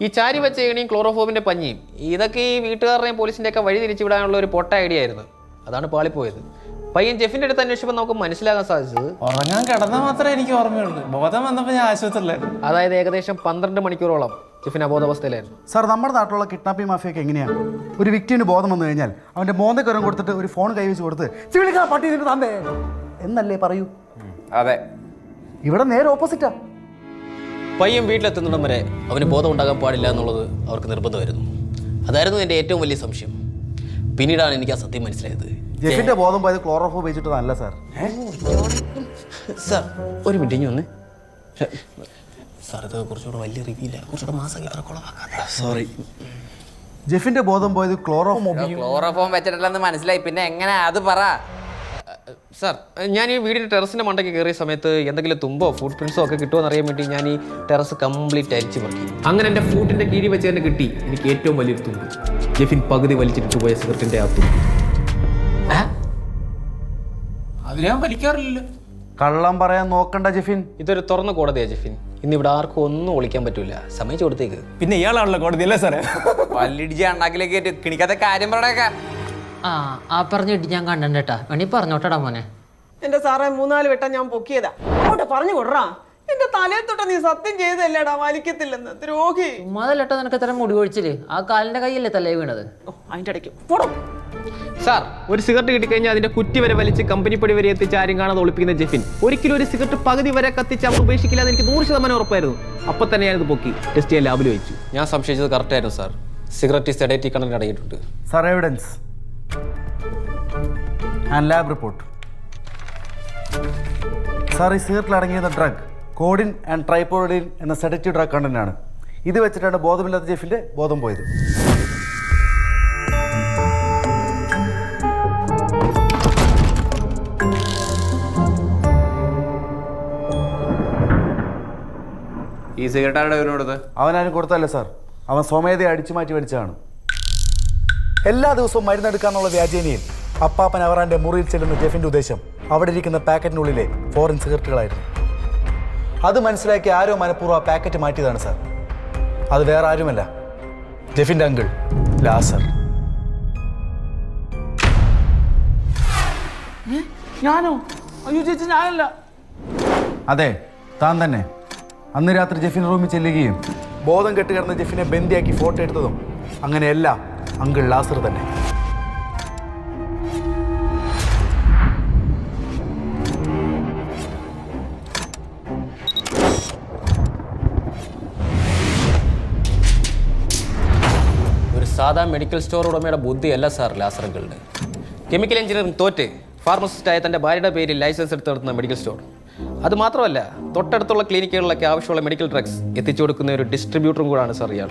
ഈ ചാരി വെച്ച ഏണിയും ക്ലോറോഫോമിൻ്റെ പഞ്ഞിയും ഇതൊക്കെ ഈ വീട്ടുകാരുടെയും പോലീസിൻ്റെ ഒക്കെ വഴി തിരിച്ചു വിടാനുള്ള ഒരു പൊട്ട ഐഡിയ ആയിരുന്നു. അതാണ് പാളിപ്പോയത്. പയ്യൻ ജെഫിൻ്റെ അടുത്ത് അന്വേഷിച്ചപ്പോൾ നമുക്ക് മനസ്സിലാകാൻ സാധിച്ചത് ഉറങ്ങാൻ കിടന്നാൽ മാത്രമേ എനിക്ക് ഓർമ്മയുള്ളൂ. ബോധം വന്നപ്പോൾ ഞാൻ ആശുപത്രിയിലായിരുന്നു. അതായത് ഏകദേശം 12 മണിക്കൂറോളം ജെഫിൻ അബോധാവസ്ഥയിലായിരുന്നു. സാർ നമ്മുടെ നാട്ടിലുള്ള കിഡ്നാപ്പിംഗ് മാഫിയൊക്കെ എങ്ങനെയാണ്? ഒരു വിക്ടിമിന് ബോധം വന്നു കഴിഞ്ഞാൽ അവൻ്റെ മോന്തക്കരം കൊടുത്തിട്ട് ഒരു ഫോൺ കൈവച്ച് കൊടുത്ത് പട്ടി തന്നേ എന്നല്ലേ പറയൂ? അതെ, ഇവിടെ നേരെ ഓപ്പോസിറ്റാ. പയ്യൻ വീട്ടിലെത്തുന്നിടം വരെ അവന് ബോധം ഉണ്ടാകാൻ പാടില്ല എന്നുള്ളത് അവർക്ക് നിർബന്ധമായിരുന്നു. അതായിരുന്നു എൻ്റെ ഏറ്റവും വലിയ സംശയം. പിന്നീടാണ് എനിക്ക് ആ സത്യം മനസ്സിലായത്. ജെഫിന്റെ ബോധം പോയത് ക്ലോറോഫോ ഉപയോഗിച്ചിട്ടല്ല സാർ. സാർ ഒരു മിനിറ്റ് ഇനി ഒന്ന്. സാർ ഇത് കുറച്ചുകൂടെ വലിയ റിവ്യൂല, കുറച്ചുകൂടെ മാസം. സോറി. ജെഫിന്റെ ബോധം പോയത് ക്ലോറോഫോം വെച്ചിട്ടില്ലെന്ന് മനസ്സിലായി, പിന്നെ എങ്ങനെ അത് പറ. സാർ ഞാൻ ഈ വീടിൻ്റെ ടെറസിൻ്റെ മണ്ടയ്ക്ക് കയറിയ സമയത്ത് എന്തെങ്കിലും തുമ്പോ ഫുഡ് പ്രിൻസോ ഒക്കെ കിട്ടുമോ എന്നറിയാൻ വേണ്ടി ഞാൻ ഈ ടെറസ് കംപ്ലീറ്റ് അരിച്ചു പറക്കി. അങ്ങനെ എൻ്റെ ഫുഡിൻ്റെ കീഴിൽ വെച്ച് തന്നെ കിട്ടി എനിക്ക് ഏറ്റവും വലിയൊരു തുമ്പ്. ജെഫിൻ പകുതി വലിച്ചിട്ട് പോയ സിഗരറ്റിൻ്റെ ആ തുമ്പ്. അത് ഞാൻ വലിക്കാറില്ലല്ലോ. കള്ളം പറയാൻ നോക്കണ്ട ജെഫിൻ. ഇതൊരു തുറന്ന കോടതിയാണ് ജെഫിൻ. ഇന്നിവിടെ ആർക്കും ഒന്നും ഒളിക്കാൻ പറ്റൂല. സമ്മതിച്ചു കൊടുത്തേക്ക്. പിന്നെ ഇയാളാണല്ലോ കോടതി അല്ലേ സാറേ? പല്ലിടിച്ച് അണ്ണാക്കിലേക്ക് കിണിക്കാത്ത കാര്യം പറയണേക്കാ. ആ പറഞ്ഞിട്ട് ഞാൻ കണ്ടേട്ടാ, വേണി പറഞ്ഞോട്ടടാ മോനെ. എന്റെ സാറേ 3-4 വട്ടം ഞാൻ പൊക്കിയതാ. അങ്ങോട്ട് പറഞ്ഞു കൊടുറാ. എന്റെ തലയെ തൊട്ട് നീ സത്യം ചെയ്തല്ലേടാ വലിക്കത്തില്ലെന്ന്. ദ്രോഹി. ഉമ്മാതല്ലട്ടോ നിനക്ക് ഇത്ര മുടി കൊഴിച്ചില്. ആ കാലിന്റെ കൈയല്ലേ തലേ വീണത്? അതിന്റെ ഇടയ്ക്ക് പോടും. സാർ ഒരു സിഗരറ്റ് കിട്ടിക്കഴിഞ്ഞാൽ അതിന്റെ കുറ്റി വരെ വലിച്ച് കമ്പനിപ്പടി വരെ എത്തിച്ച് ആരും കാണാതെ ഒളിപ്പിക്കുന്ന ജെഫിൻ ഒരിക്കലും ഒരു സിഗരറ്റ് പകുതി വരെ കത്തിച്ച് അവർ ഉപേക്ഷിക്കില്ല എന്ന് എനിക്ക് 100% ഉറപ്പായിരുന്നു. അപ്പം തന്നെ ഞാനിത് പൊക്കി ടെസ്റ്റ് ചെയ്യാൻ ലാബിൽ വെച്ചു. ഞാൻ സംശയിച്ചത് കറക്റ്റായിരുന്നു സാർ. സിഗരറ്റ് സെഡേറ്റീവ് കണ്ടന്റ് അടങ്ങിയിട്ടുണ്ട്. Sir evidence and lab report. Sir ഈ സിഗരറ്റിൽ അടങ്ങിയിരുന്ന ഡ്രഗ് കോഡിൻ ആൻഡ് ട്രൈപ്പോഡിൻ എന്ന സെഡക്റ്റീവ് ഡ്രഗ് കണ്ടന്റ് ആണ്. ഇത് വെച്ചിട്ടാണ് ബോധമില്ലാത്ത ജെഫിന്റെ ബോധം പോയത്. ഈ സിഗരറ്റ് ആരുടെ കൊടുത്തത്? അവനാരും കൊടുത്തല്ലേ സാർ, അവൻ സ്വമേധയെ അടിച്ചു മാറ്റി മേടിച്ചതാണ്. എല്ലാ ദിവസവും മരുന്നെടുക്കാന്നുള്ള വ്യാജേനയിൽ അപ്പാപ്പൻ അവറാന്റെ മുറിയിൽ ചെല്ലുന്ന ജെഫിന്റെ ഉദ്ദേശം അവിടെ ഇരിക്കുന്ന പാക്കറ്റിനുള്ളിലെ ഫോറിൻ സിഗരറ്റുകളായിരുന്നു. അത് മനസ്സിലാക്കി ആരോ മനഃപൂർവ്വം ആ പാക്കറ്റ് മാറ്റിയതാണ് സാർ. അത് വേറെ ആരുമല്ല, ജെഫിന്റെ അങ്കിൾ ലാസർ. ഞാനോ? അയ്യോ ചേച്ചി, ഞാനല്ല. അതെ, താൻ തന്നെ. അന്ന് രാത്രി ജെഫിന്റെ റൂമിൽ ചെല്ലുകയും ബോധം കെട്ടുകിടന്ന ജെഫിനെ ബന്ദിയാക്കി ഫോട്ടോ എടുത്തതും അങ്ങനെയെല്ലാം അങ്കിൾ ലാസർ തന്നെ. ഒരു സാധാ മെഡിക്കൽ സ്റ്റോർ ഉടമയുടെ ബുദ്ധിയല്ല സാർ ലാസറുകളുടെ. കെമിക്കൽ എഞ്ചിനീയറിംഗ് തോറ്റ് ഫാർമസിസ്റ്റായ തൻ്റെ ഭാര്യയുടെ പേരിൽ ലൈസൻസ് എടുത്ത് നടത്തുന്ന മെഡിക്കൽ സ്റ്റോർ. അതുമാത്രമല്ല, തൊട്ടടുത്തുള്ള ക്ലിനിക്കുകളിലൊക്കെ ആവശ്യമുള്ള മെഡിക്കൽ ഡ്രഗ്സ് എത്തിച്ചു കൊടുക്കുന്ന ഒരു ഡിസ്ട്രിബ്യൂട്ടറും കൂടാണ് സാർ ഇയാൾ.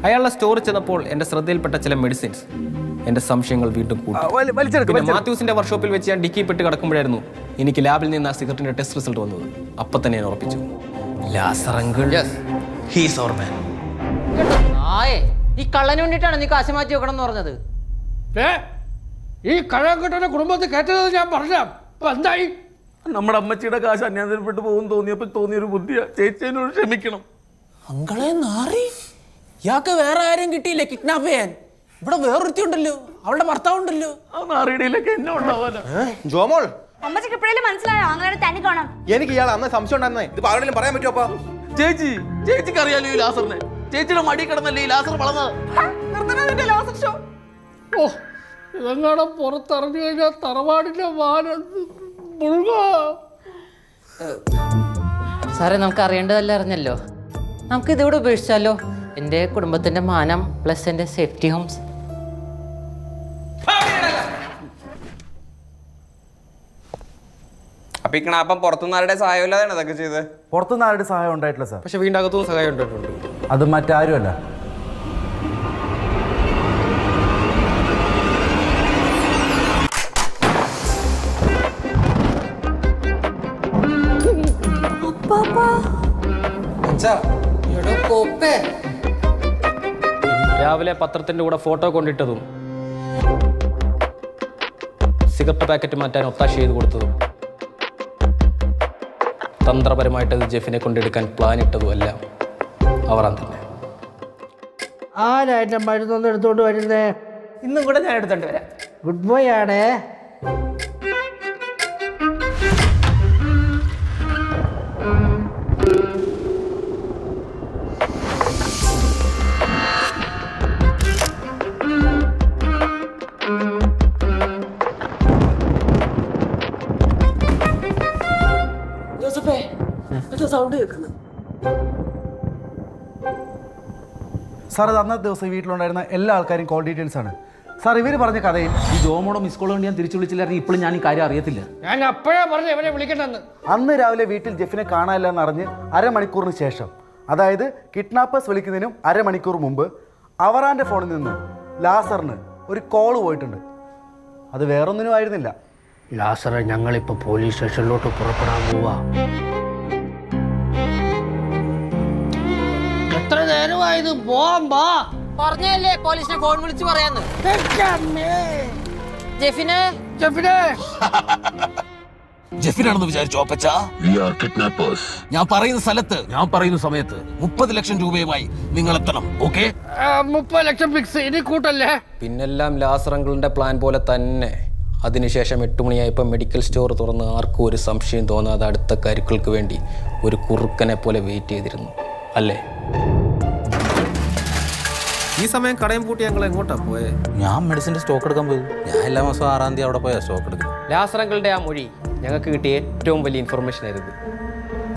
അയാളുടെ സ്റ്റോറിൽ ചെന്നപ്പോൾ എൻ്റെ ശ്രദ്ധയിൽപ്പെട്ട ചില മെഡിസിൻസ് എൻ്റെ സംശയങ്ങൾ വീണ്ടും കൂട്ടി. പിന്നെ മാത്യൂസിൻ്റെ വർക്ക്ഷോപ്പിൽ വെച്ച് ഞാൻ ഡിക്കി പെട്ട് കിടക്കുമ്പോഴായിരുന്നു എനിക്ക് ലാബിൽ നിന്ന് ആ സിഗരറ്റിൻ്റെ ടെസ്റ്റ് റിസൾട്ട് വന്നത്. അപ്പം തന്നെ ഞാൻ ഉറപ്പിച്ചു, ലാസർ അങ്കിൾ ഹീസ് അവർ മാൻ. ഈ കള്ളന് വേണ്ടിയിട്ടാണ് നീ കാശ് മാറ്റി വെക്കണം എന്ന് പറഞ്ഞത്. ഈ കഴകെട്ടന്റെ കുടുംബത്തിൽ കയറ്റത് ഞാൻ പറഞ്ഞാം. എന്തായി? നമ്മുടെ അമ്മച്ചിയുടെ കാശ് അന്യാസപ്പെട്ട് പോകും തോന്നിയപ്പോൾ തോന്നിയൊരു ബുദ്ധിയാ. ചേച്ചിയോട് ക്ഷമിക്കണം. അങ്കളെ നാറി, ഇയാൾക്ക് വേറെ ആരെയും കിട്ടിയില്ലേ കിഡ്നാപ്പ് ചെയ്യാൻ? ഇവിടെ വേറൊരുത്തി ഉണ്ടല്ലോ, അവളുടെ ഭർത്താവ് ഉണ്ടല്ലോ. ആ നാറിയിടയിലൊക്കെ എന്നെ ഉണ്ടാവാനാ. ജോമോൾ, അമ്മച്ചിക്ക് ഇപ്പോഴേലും മനസ്സിലായോ അങ്ങനെ തന്നെ കാണാം? എനിക്ക് ഇയാൾ അന്ന് സംശയം ഉണ്ടായിരുന്നേ. ഇത് ആരോടെങ്കിലും പറയാൻ പറ്റുമോ? അപ്പാ ചേച്ചിക്ക് അറിയാലോ ഈ ലാസറിനെ. ചേച്ചിയുടെ മടി കിടന്നല്ലേ ഈ ലാസർ വളർന്നത്. ഓ, ഇതെങ്ങാടെ പുറത്തിറങ്ങി കഴിഞ്ഞാൽ തറവാടിന്റെ വാനം മുഴുക. സാറേ, നമുക്ക് അറിയേണ്ടതല്ല അറിഞ്ഞല്ലോ. നമുക്ക് ഇതിവിടെ ഉപേക്ഷിച്ചാലോ? എൻ്റെ കുടുംബത്തിൻ്റെ മാനം പ്ലസ് എൻ്റെ സേഫ്റ്റി ഹോംസ്. അപ്പൊ ഈ കിണാപ്പം പുറത്തുനിന്ന് ആരുടെ സഹായം ഇല്ലാതാണ് അതൊക്കെ ചെയ്ത്? പുറത്തുനിന്ന് ആരുടെ സഹായം ഉണ്ടായിട്ടില്ല സാർ. പക്ഷെ വീണ്ടും അകത്തുനിന്ന് സഹായം ഉണ്ടായിട്ടുണ്ട്. അത് മറ്റാരുമല്ല, രാവിലെ പത്രത്തിന്റെ കൂടെ ഫോട്ടോ കൊണ്ടിട്ടതും സിഗരറ്റ് പാക്കറ്റ് മാറ്റാൻ ഒത്താശ ചെയ്ത് കൊടുത്തതും തന്ത്രപരമായിട്ട് ജെഫിനെ കൊണ്ടെടുക്കാൻ പ്ലാൻ ഇട്ടതും എല്ലാം അവറാൻ തന്നെ. ആരായിട്ട് മരുന്നൊന്നും എടുത്തോണ്ട് വരുന്നേ? ഇന്നും കൂടെ ഞാൻ എടുത്തോണ്ട് വരാം. ഗുഡ് ബോയ് ആണേ. സൗണ്ട് കേൾക്കുന്നു സാർ. അത് അന്നത്തെ ദിവസം വീട്ടിലുണ്ടായിരുന്ന എല്ലാ ആൾക്കാരും കോൾ ഡീറ്റെയിൽസ് ആണ് സാർ. ഇവർ പറഞ്ഞ കഥയിൽ ഈ ജോമോടെ മിസ് കോൾ കൊണ്ട് ഞാൻ തിരിച്ചു വിളിച്ചില്ലായിരുന്നു. ഇപ്പോഴും ഞാൻ ഈ കാര്യം അറിയത്തില്ല. ഞാൻ അപ്പോഴേ പറഞ്ഞു ഇവനെ വിളിക്കണ്ടെന്ന്. അന്ന് രാവിലെ വീട്ടിൽ ജെഫിനെ കാണാനില്ല എന്നറിഞ്ഞ് അരമണിക്കൂറിന് ശേഷം, അതായത് കിഡ്നാപ്പേഴ്സ് വിളിക്കുന്നതിനും അരമണിക്കൂർ മുമ്പ് അവറാൻ്റെ ഫോണിൽ നിന്ന് ലാസറിന് ഒരു കോൾ പോയിട്ടുണ്ട്. അത് വേറൊന്നിനും ആയിരുന്നില്ല. ലാസറെ, ഞങ്ങളിപ്പോൾ പോലീസ് സ്റ്റേഷനിലോട്ട് പുറപ്പെടാൻ പോവാ. എത്ര നേരമായത്? പോവാ. പറഞ്ഞല്ലേ പോലീസിനെ ഫോൺ വിളിച്ച് പറയാന്ന്. ജെഫിനെ ജെഫിനാണെന്ന് വിചാരിച്ചോ അപ്പച്ച? ഞാൻ പറയുന്ന സ്ഥലത്ത്, ഞാൻ പറയുന്ന സമയത്ത് 30 ലക്ഷം രൂപയുമായി നിങ്ങൾ എത്തണം. ഓക്കെ? 30 ലക്ഷം ഫിക്സ്. ഇനി കൂട്ടല്ലേ? പിന്നെല്ലാം ലാസറങ്കിളിന്റെ പ്ലാൻ പോലെ തന്നെ. അതിനുശേഷം 8 മണിയായപ്പോൾ മെഡിക്കൽ സ്റ്റോർ തുറന്ന് ആർക്കും ഒരു സംശയം തോന്നാതെ അടുത്ത കരുക്കൾക്ക് വേണ്ടി ഒരു കുറുക്കനെ പോലെ വെയിറ്റ് ചെയ്തിരുന്നു, അല്ലേ? ഈ സമയം കടയും പൂട്ടി ഞങ്ങൾ എങ്ങോട്ടാ പോയെ? ഞാൻ മെഡിസിൻ്റെ സ്റ്റോക്ക് എടുക്കാൻ പോയി. ഞാൻ എല്ലാ മാസവും 6-ാം തീയതി അവിടെ പോയാൽ സ്റ്റോക്ക് എടുക്കുന്നത്. ലാസറങ്കിളുടെ ആ മൊഴി ഞങ്ങൾക്ക് കിട്ടിയ ഏറ്റവും വലിയ ഇൻഫർമേഷൻ ആയിരുന്നു.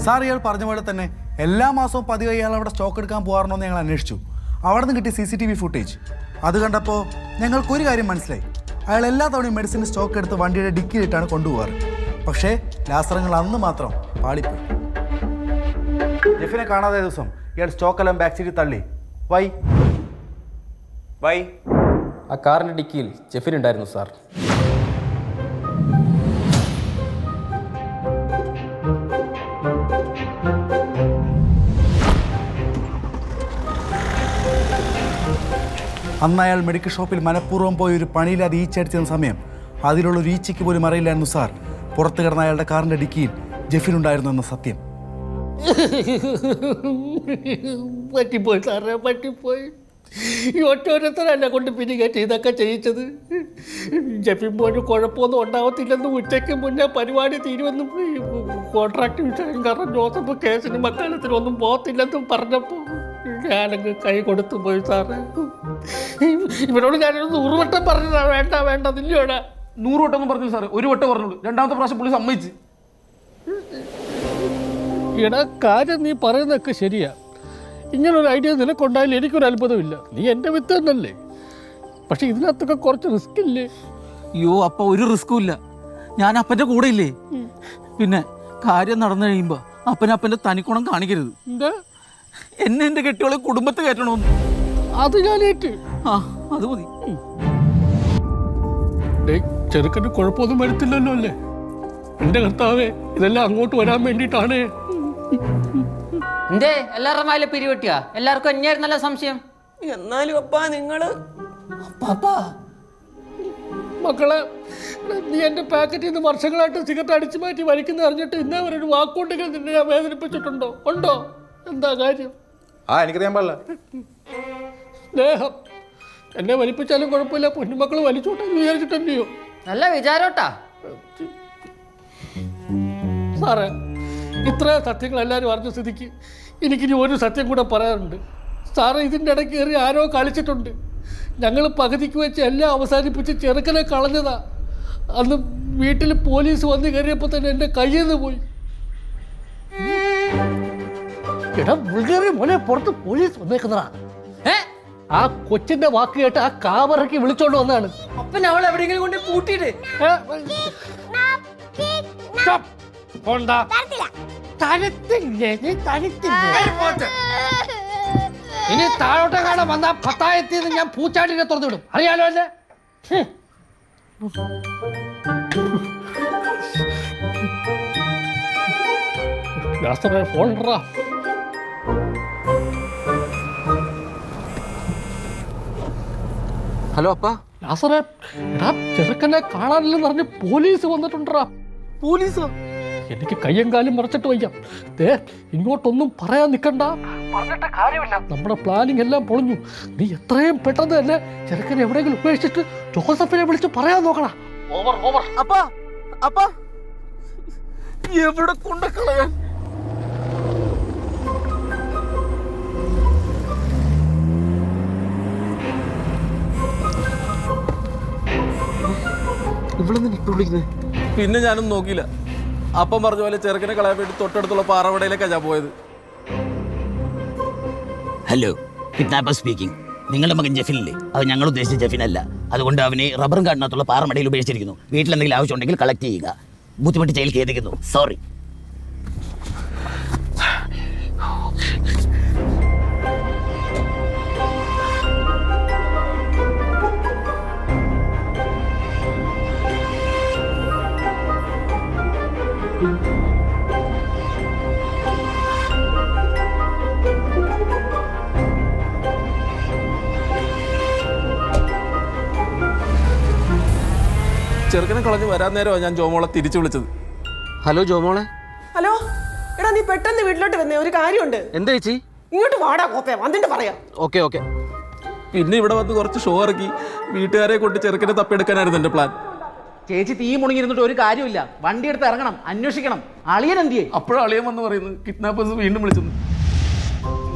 സാർ, ഇയാൾ പറഞ്ഞ പോലെ തന്നെ എല്ലാ മാസവും പതിവ് ഇയാൾ അവിടെ സ്റ്റോക്ക് എടുക്കാൻ പോകാറുണ്ടോ എന്ന് ഞങ്ങൾ അന്വേഷിച്ചു. അവിടെ നിന്ന് കിട്ടിയ CCTV ഫുട്ടേജ് അത് കണ്ടപ്പോൾ ഞങ്ങൾക്കൊരു കാര്യം മനസ്സിലായി. അയാൾ എല്ലാ തവണയും മെഡിസിൻ സ്റ്റോക്ക് എടുത്ത് വണ്ടിയുടെ ഡിക്കിയിലിട്ടാണ് കൊണ്ടുപോകാറ്. പക്ഷേ ലാസറങ്ങൾ അന്ന് മാത്രം പാളിപ്പോയി. ജെഫിനെ കാണാതെ ദിവസം ഇയാൾ സ്റ്റോക്കെല്ലാം ബാക്ക് സീറ്റിൽ തള്ളി. വൈ ആ കാറിന്റെ ഡിക്കിയിൽ ജെഫിൻ ഉണ്ടായിരുന്നു സാർ. അന്ന് അയാൾ മെഡിക്കൽ ഷോപ്പിൽ മനഃപൂർവ്വം പോയി ഒരു പണിയില്ലാതെ ഈച്ചടിച്ചിരുന്ന സമയം അതിലുള്ള ഒരു ഈച്ചയ്ക്ക് പോലും അറിയില്ലായിരുന്നു സാർ പുറത്ത് കിടന്ന അയാളുടെ കാറിന്റെ ഡിക്കിയിൽ ജെഫിനുണ്ടായിരുന്നു എന്ന സത്യം. പറ്റിപ്പോയി സാറേ, പറ്റിപ്പോയി. ഈ ഒറ്റോരത്തര എന്നെ കൊണ്ട് പിരികേറ്റ് ഇതൊക്കെ ചെയ്യിച്ചത്. ജെഫിൻ പോലും കുഴപ്പമൊന്നും ഉണ്ടാവത്തില്ലെന്നും ഉച്ചയ്ക്ക് മുന്നേ പരിപാടി തീരുമെന്നും കോൺട്രാക്ട് വിഷയം കാരണം ജോസഫ് കേസിനും മക്കാലത്തിനൊന്നും പോകത്തില്ലെന്നും പറഞ്ഞപ്പോൾ ഞാനങ്ങ് കൈ കൊടുത്തു പോയി സാറേ. ഇവരോട് ഞാനൊരു 100 വട്ടം പറഞ്ഞതാ വേണ്ട വേണ്ട നില്ലോടാ. 100 വട്ടം ഒന്നും പറഞ്ഞില്ല സാറേ, 1 വട്ടം പറഞ്ഞുള്ളൂ. രണ്ടാമത്തെ പ്രാവശ്യം പുള്ളി സമ്മതിച്ച്. എടാ കാര്യം നീ പറയുന്നതൊക്കെ ശരിയാ. ഇങ്ങനൊരു ഐഡിയ നിനക്കുണ്ടായാലും എനിക്കൊരു അത്ഭുതമില്ല. നീ എൻ്റെ വിത്ത് തന്നല്ലേ. പക്ഷെ ഇതിനകത്തൊക്കെ കുറച്ച് റിസ്ക് ഇല്ലേ? അയ്യോ അപ്പ ഒരു റിസ്കും ഇല്ല. ഞാൻ അപ്പൻ്റെ കൂടെ ഇല്ലേ. പിന്നെ കാര്യം നടന്നു കഴിയുമ്പോൾ അപ്പൻ്റെ തനിക്കുണം കാണിക്കരുത്. എന്താ എന്നെ എൻ്റെ കെട്ടിയോളെ കുടുംബത്തെ കയറ്റണമെന്ന്. അത് ഞാനേറ്റ്. ആ അത് മതി. ചെറുക്കന് കുഴപ്പമൊന്നും വരുത്തില്ലല്ലോ അല്ലേ? എൻ്റെ കർത്താവേ, ഇതെല്ലാം അങ്ങോട്ട് വരാൻ വേണ്ടിയിട്ടാണ്. എന്തേ എല്ലാവരുടെ വായിലെ പിരിവെട്ടിയാ? എല്ലാവർക്കും എന്നെയായിരുന്നല്ലോ സംശയം. എന്നാലും അപ്പാ നിങ്ങള് മക്കളെ, നീ എൻ്റെ പാക്കറ്റിൽ നിന്ന് വർഷങ്ങളായിട്ട് സിഗരറ്റ് അടിച്ചു മാറ്റി വലിക്കുന്ന അറിഞ്ഞിട്ട് ഇന്നേ വരെ ഒരു വാക്കുകൊണ്ടെങ്കിൽ നിന്നെ ഞാൻ വേദനിപ്പിച്ചിട്ടുണ്ടോ? ഉണ്ടോ? എന്താ കാര്യം? എനിക്കറിയാൻ പാടില്ല. സ്നേഹം. എന്നെ വലിപ്പിച്ചാലും കുഴപ്പമില്ല, പൊന്നുമക്കൾ വലിച്ചോട്ടെ വിചാരിച്ചിട്ടുണ്ടോ? നല്ല വിചാരോട്ടാ സാറേ. ഇത്രയും സത്യങ്ങൾ എല്ലാവരും അറിഞ്ഞ സ്ഥിതിക്ക് എനിക്കിനി ഒരു സത്യം കൂടെ പറയാനുണ്ട് സാറേ. ഇതിൻ്റെ ഇടയ്ക്ക് കയറി ആരോ കളിച്ചിട്ടുണ്ട്. ഞങ്ങൾ പകുതിക്ക് വെച്ച് എല്ലാം അവസാനിപ്പിച്ച് ചെറുക്കനെ കളഞ്ഞതാ. അന്ന് വീട്ടിൽ പോലീസ് വന്ന് കയറിയപ്പോൾ തന്നെ എൻ്റെ കയ്യിൽ നിന്ന് പോയി. എടാ ബുൾഗേറിയ മോനെ, പുറത്ത് പോലീസ് വന്നേക്കുന്നതാ. ആ കൊച്ചിന്റെ വാക്ക് കേട്ട് ആ കാവറക്കി വിളിച്ചോണ്ട് വന്നതാണ്. അപ്പൻ അവൾ എവിടെയെങ്കിലും കൊണ്ട് പൂട്ടിയിട്ട് ഇനി താഴോട്ടെ കാണാൻ വന്ന പത്തായത്തിൽ ഞാൻ പൂച്ചാട്ടിനെ തുറന്നുവിടും, അറിയാലോ അല്ലേ? ഫോൺ. ഹലോ അപ്പ. ലാസറേ, എടാ ചെറുക്കനെ കാണാനില്ലെന്ന് പറഞ്ഞ് പോലീസ് വന്നിട്ടുണ്ടാ. പോലീസോ? എനിക്ക് കയ്യും കാലും മറച്ചിട്ട് വയ്യ. ദേ ഇങ്ങോട്ടൊന്നും പറയാൻ നിൽക്കണ്ട, പറഞ്ഞിട്ട് കാര്യമില്ല. നമ്മുടെ പ്ലാനിങ് എല്ലാം പൊളിഞ്ഞു. നീ എത്രയും പെട്ടെന്ന് തന്നെ ചെറുക്കനെ എവിടെയെങ്കിലും ഉപേക്ഷിച്ചിട്ട് ജോസഫിനെ വിളിച്ച് പറയാൻ നോക്കണ. Over over. അപ്പ എവിടെ കൊണ്ടക്കളയാൻ? ഇവിടെ നിന്ന് ഇപ്പൊ വിളിക്കുന്നത്. പിന്നെ ഞാനൊന്നും നോക്കിയില്ല. അപ്പം പറഞ്ഞ പോലെ ചെറുക്കനെ കളയാൻ വേണ്ടി തൊട്ടടുത്തുള്ള പാറവടയിലേക്കാണ് ഞാൻ പോയത്. Hello, kidnapper speaking. നിങ്ങളുടെ മകൻ ജെഫിനില്ലേ? അത് ഞങ്ങൾ ഉദ്ദേശിച്ച ജെഫിനല്ല. അതുകൊണ്ട് അവനെ റബ്ബറും കാടിനകത്തുള്ള പാറമടയിൽ ഉപേക്ഷിച്ചിരിക്കുന്നു. വീട്ടിൽ എന്തെങ്കിലും ആവശ്യമുണ്ടെങ്കിൽ കളക്ട് ചെയ്യുക. ബുദ്ധിമുട്ട് ജയിൽ ഖേദിക്കുന്നു. സോറി. ചെറുക്കനെ കളഞ്ഞ് വരാൻ നേരമാണ് ഞാൻ ജോമോളെ തിരിച്ചു വിളിച്ചത്. ഹലോ ജോമോളെ. ഹലോ എടാ, നീ പെട്ടെന്ന് വീട്ടിലോട്ട് വന്നേ, ഒരു കാര്യമുണ്ട്. എന്താ ചേച്ചി? ഇങ്ങോട്ട് വാടാ കോപ്പേ, വന്നിട്ട് പറയാം. Okay okay. പിന്നെ ഇവിടെ വന്ന് കുറച്ച് ഷോ ഇറക്കി വീട്ടുകാരെ കൊണ്ട് ചെറുക്കനെ തപ്പിയെടുക്കാനായിരുന്നു എൻ്റെ പ്ലാൻ. ചേച്ചി തീ മുണങ്ങിയിരുന്നിട്ട് ഒരു കാര്യമില്ല. വണ്ടി എടുത്ത് ഇറങ്ങണം, അന്വേഷിക്കണം. അളിയൻ എന്തിയേ? അപ്പോഴും അളിയൻ വന്ന് പറയുന്നത് കിഡ്നാപ്പേഴ്സ് വീണ്ടും വിളിച്ചെന്ന്.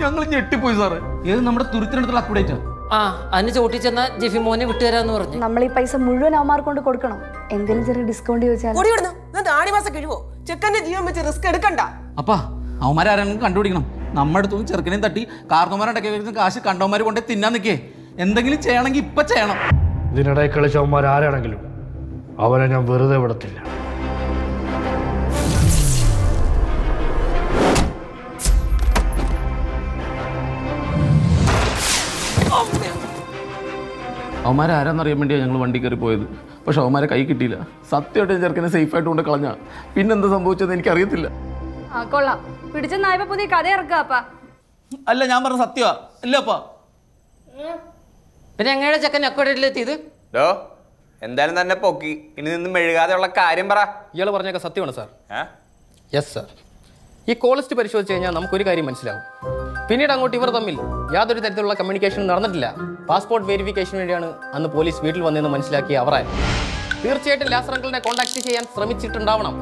ഞങ്ങൾ ഞെട്ടിപ്പോയി സാറേ. ഏത് നമ്മുടെ തുരുത്തിനടുത്തുള്ള അപ്ഡേറ്റ്? ആ അതിന് ചോട്ടി ചെന്ന ജെഫി മോനെ വിട്ടുതരാന്ന് പറഞ്ഞു. നമ്മൾ ഈ പൈസ മുഴുവൻ അവന്മാർക്ക് കൊണ്ട് കൊടുക്കണം. എന്തെങ്കിലും ചെറിയ ഡിസ്കൗണ്ട് ചോദിച്ചാൽ ഓടി വിടുന്നു. എന്നിട്ട് ആണിമാസം കഴിവോ? ചെക്കന്റെ ജീവൻ വെച്ച് റിസ്ക് എടുക്കണ്ട. അപ്പാ അവന്മാരാരെങ്കിലും കണ്ടുപിടിക്കണം. നമ്മുടെ അടുത്തൊന്നും ചെറുക്കനെയും തട്ടി കാർന്നോമാരുടെ കാശ് കണ്ടവന്മാർ കൊണ്ടേ തിന്നാൻ നിൽക്കേ. എന്തെങ്കിലും ചെയ്യണമെങ്കിൽ ഇപ്പം ചെയ്യണം. ഇതിനിടയിൽ കളിച്ചവന്മാർ ആരാണെങ്കിലും അവനെ ഞാൻ വെറുതെ വിടത്തില്ല. അവന്മാരെ ആരാന്നറിയാൻ വേണ്ടിയാണ് ഞങ്ങൾ വണ്ടി കയറി പോയത്. പക്ഷെ അവന്മാരെ കൈ കിട്ടിയില്ല. സത്യമായിട്ട് ചെറുക്കനെ സേഫായിട്ട് കൊണ്ട് കളഞ്ഞ. പിന്നെന്താ സംഭവിച്ചതെന്ന് എനിക്കറിയത്തില്ല. കൊള്ളാം, പിടിച്ചെന്നായപ്പോ പുതിയ കഥ ഇറക്കാപ്പാ. അല്ല, ഞാൻ പറഞ്ഞ സത്യമാ. ഇല്ലപ്പാ. പിന്നെ എങ്ങനെയാണ് ചെക്കൻ അക്കോഡിലെത്തിയത്? എന്തായാലും തന്നെ പൊക്കി. ഇനി നിന്ന് മെഴുകാതെയുള്ള കാര്യം പറ. ഇയാൾ പറഞ്ഞൊക്കെ സത്യമാണ് സാർ. Yes sir. ഈ കോൾ ലിസ്റ്റ് പരിശോധിച്ച് കഴിഞ്ഞാൽ നമുക്കൊരു കാര്യം മനസ്സിലാവും. പിന്നീട് അങ്ങോട്ട് ഇവർ തമ്മിൽ യാതൊരു തരത്തിലുള്ള കമ്മ്യൂണിക്കേഷനും നടന്നിട്ടില്ല. പാസ്പോർട്ട് വെരിഫിക്കേഷന് വേണ്ടിയാണ് അന്ന് പോലീസ് വീട്ടിൽ വന്നതെന്ന് മനസ്സിലാക്കിയ അവരായിരുന്നു. തീർച്ചയായിട്ടും ലാസർ അങ്കിളിനെ കോൺടാക്ട് ചെയ്യാൻ ശ്രമിച്ചിട്ടുണ്ടാവണം.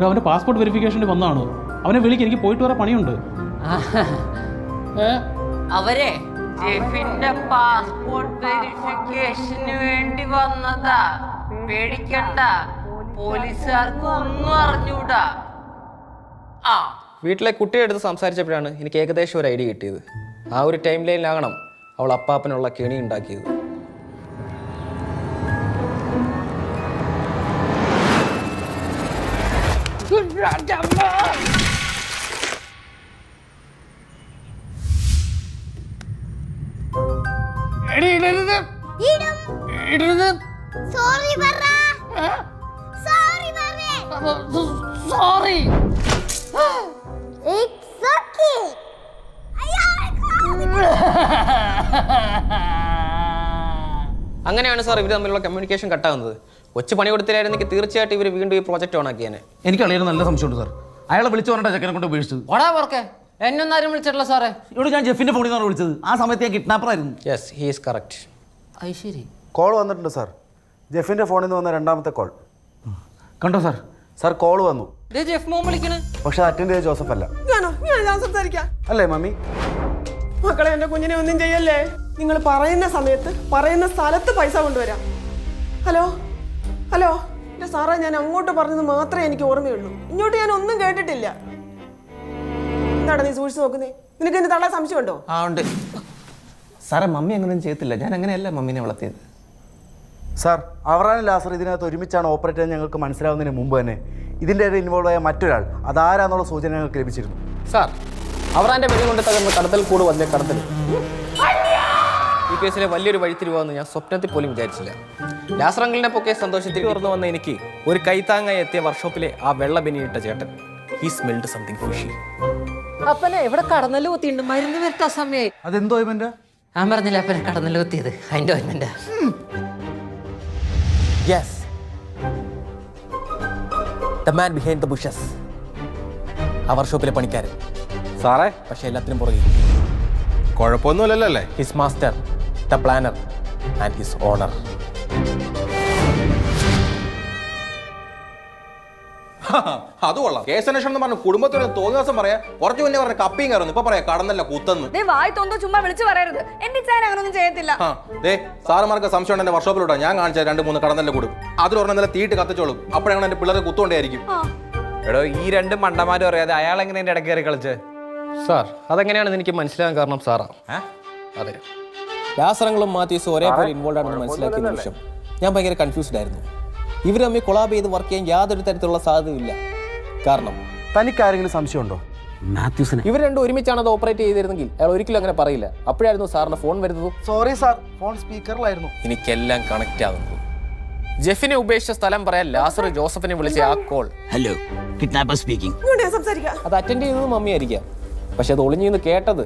അവൻ്റെ പാസ്പോർട്ട് വെരിഫിക്കേഷന് വന്നതാണ്. അവനെ വിളിക്ക്, എനിക്ക് പോയിട്ട് വരെ പണിയുണ്ട്. അവരെ ജെഫിന്റെ പാസ്പോർട്ട് വെരിഫിക്കേഷന് വേണ്ടി വന്നതാ. പേടിക്കണ്ട, പോലീസുകാർക്ക് ഒന്നും അറിഞ്ഞൂടാ. വീട്ടിലെ കുട്ടിയെ എടുത്ത് സംസാരിച്ചപ്പോഴാണ് എനിക്ക് ഏകദേശം ഒരു ഐഡിയ കിട്ടിയത്. ആ ഒരു ടൈം ലൈനിലാകണം അവൾ അപ്പാപ്പനുള്ള കെണി ഉണ്ടാക്കിയത്. സോറി. അങ്ങനെയാണ് സാർ ഇവർ തമ്മിലുള്ള കമ്മ്യൂണിക്കേഷൻ കട്ടാകുന്നത്. കൊച്ചു പണി കൊടുത്തില്ലായിരുന്നെങ്കിൽ തീർച്ചയായിട്ടും ഇവർ വീണ്ടും ഈ പ്രോജക്റ്റ് ഓൺ ആക്കിയാനെ. എനിക്ക് അളിയാണ് നല്ല സംശയമുണ്ട് സാർ. അയാളെ വിളിച്ചു പറഞ്ഞിട്ടാ ചെക്കനെ കൊണ്ട് ഉപേക്ഷിച്ചത്. ഓടാ പുറക്കെ, എന്നൊന്നും ആരും വിളിച്ചിട്ടില്ല സാറേ. ഇവിടെ ഞാൻ ജെഫിന്റെ ഫോണിൽ നിന്നാണ് വിളിച്ചത്. ആ സമയത്ത് ഞാൻ കിഡ്നാപ്പർ ആയിരുന്നു. Yes, he is correct. അത് ശരി. കോൾ വന്നിട്ടുണ്ട് സാർ. ജെഫിൻ്റെ ഫോണിൽ നിന്ന് വന്ന രണ്ടാമത്തെ കോൾ. കണ്ടോ സാർ? സാർ കോൾ വന്നു. ജെഫ് മോൻ വിളിക്കണേ. പക്ഷെ അറ്റൻഡ് ചെയ്ത ജോസഫ് അല്ല. ഞാൻ സംസാരിക്കാം. അല്ലേ മമ്മി? മക്കളെ, എന്റെ കുഞ്ഞിനെ ഒന്നും ചെയ്യല്ലേ. നിങ്ങൾ പറയുന്ന സമയത്ത് പറയുന്ന സ്ഥലത്ത് പൈസ കൊണ്ടുവരാം. ഹലോ ഹലോ, എന്റെ സാറേ, ഞാൻ അങ്ങോട്ട് പറഞ്ഞത് മാത്രമേ എനിക്ക് ഓർമ്മയുള്ളൂ. ഇങ്ങോട്ട് ഞാൻ ഒന്നും കേട്ടിട്ടില്ല. എന്താടാ നീ സൂക്ഷിച്ച് നോക്കുന്നേ? നിനക്ക് എന്നെ തള്ളാൻ സംശയമുണ്ടോ? ആ ഉണ്ട് സാറേ. മമ്മി അങ്ങനെയൊന്നും ചെയ്യത്തില്ല. ഞാൻ അങ്ങനെയല്ല മമ്മീനെ വളർത്തിയത്. സാർ, അവറാനും ലാസർ ഇതിനകത്ത് ഒരുമിച്ചാണ് ഓപ്പറേറ്റ് ചെയ്യാൻ ഞങ്ങൾക്ക് മനസ്സിലാവുന്നതിന് മുമ്പ് തന്നെ ഇതിൻ്റെ ഇടയിൽ ഇൻവോൾവ് ആയ മറ്റൊരാൾ അതാരാന്നുള്ള സൂചന ഞങ്ങൾക്ക് ലഭിച്ചിരുന്നു. സാർ, അവറാന്റെ വെടി കൊണ്ട് തകർന്ന് കടത്തൽ കൂട് വന്നേ കടത്തൽ. ഈ കേസിലെ വലിയൊരു വഴിത്തിരിവാന്ന് ഞാൻ സ്വപ്നത്തിൽ പോലും വിചാരിച്ചില്ല. ലാസർ അങ്കിളിനെ പൊക്കെ സന്തോഷത്തിൽ തുറന്നു വന്ന എനിക്ക് ഒരു കൈത്താങ്ങായി എത്തിയ വർക്ക്ഷോപ്പിലെ ആ വെള്ള ബനിയിട്ട ചേട്ടൻ, ഹി സ്മെൽഡ് സംതിങ് ഫിഷി. അപ്പനെ എവിടെ കടന്നല് കുത്തിയുണ്ട്, മരുന്ന് വരട്ടാ സമയായി. അതെന്തോ ഇവൻ്റെ? ഞാൻ പറഞ്ഞില്ല അപ്പനെ കടന്നല് കുത്തിയത്, അതിന്റെ ഓർമ്മ. Yes, the man behind the bushes. ആ വർക്ക്ഷോപ്പിലെ പണിക്കാരൻ സാറേ, പക്ഷെ എല്ലാത്തിനും പുറകെ കുഴപ്പമൊന്നുമില്ലല്ലോ അല്ലേ? His master, the planner and his owner. അത് കൊള്ളാം. കേസന്വേഷണം എന്ന് പറഞ്ഞു കുടുംബത്തിന് തോന്നിയ ദിവസം പറയാ. കുറച്ച് മുന്നേ പറഞ്ഞ കപ്പിയും കയറുന്നു, ഇപ്പൊ പറയാ കടന്നല്ല കുത്തന്ന്. വായി തോന്തോ ചുമ്മാ വിളിച്ചു പറയരുത്. എന്റെ ചാൻ അങ്ങനൊന്നും ചെയ്യത്തില്ല. സാറുമാർക്ക് സംശയം എന്റെ വർഷോപ്പിലൂടെ ഞാൻ കാണിച്ച 2-3 കടന്നല്ല കൂടും. അതിലൊരെണ്ണം നല്ല തീട്ട് കത്തിച്ചോളും. അപ്പോഴാണ് എന്റെ പിള്ളേരെ കുത്തുകൊണ്ടേയിരിക്കും. എടോ, ഈ രണ്ട് മണ്ടന്മാരും അറിയാതെ അയാൾ എങ്ങനെ എന്റെ ഇടയ്ക്ക് കയറി കളിച്ച്? സാർ, അതെങ്ങനെയാണെന്ന് എനിക്ക് മനസ്സിലാകാൻ കാരണം സാറാ. അതെ, ലാസറങ്ങളും മാത്യൂസും ഒരേപോലെ ഇൻവോൾവ് ആണെന്ന് മനസ്സിലാക്കിയ നിമിഷം ഞാൻ ഭയങ്കര കൺഫ്യൂസ്ഡ് ആയിരുന്നു. ഇവർ തമ്മിൽ കൊളാബ് ചെയ്ത് വർക്ക് ചെയ്യാൻ യാതൊരു തരത്തിലുള്ള സാധ്യതയില്ല. കാരണം തനിക്ക് ആരെങ്കിലും സംശയമുണ്ടോ? മാത്യൂസിനെ ഇവർ രണ്ടും ഒരുമിച്ചാണ് അത് ഓപ്പറേറ്റ് ചെയ്തിരുന്നെങ്കിൽ അയാൾ ഒരിക്കലും അങ്ങനെ പറയില്ല. അപ്പോഴായിരുന്നു സാറിന് ഫോൺ വരുന്നത്. സോറി സാർ, ഫോൺ സ്പീക്കറിലായിരുന്നു. എനിക്കെല്ലാം കണക്റ്റ് ആകുന്നത്. ജെഫിനെ ഉപേക്ഷിച്ച സ്ഥലം പറയാൻ ലാസർ ജോസഫിനെ വിളിച്ച ആ കോൾ. Hello, kidnapper speaking. സംസാരിക്കാം. അത് അറ്റൻഡ് ചെയ്തത് മമ്മിയായിരിക്കാം, പക്ഷെ അത് ഒളിഞ്ഞു കേട്ടത്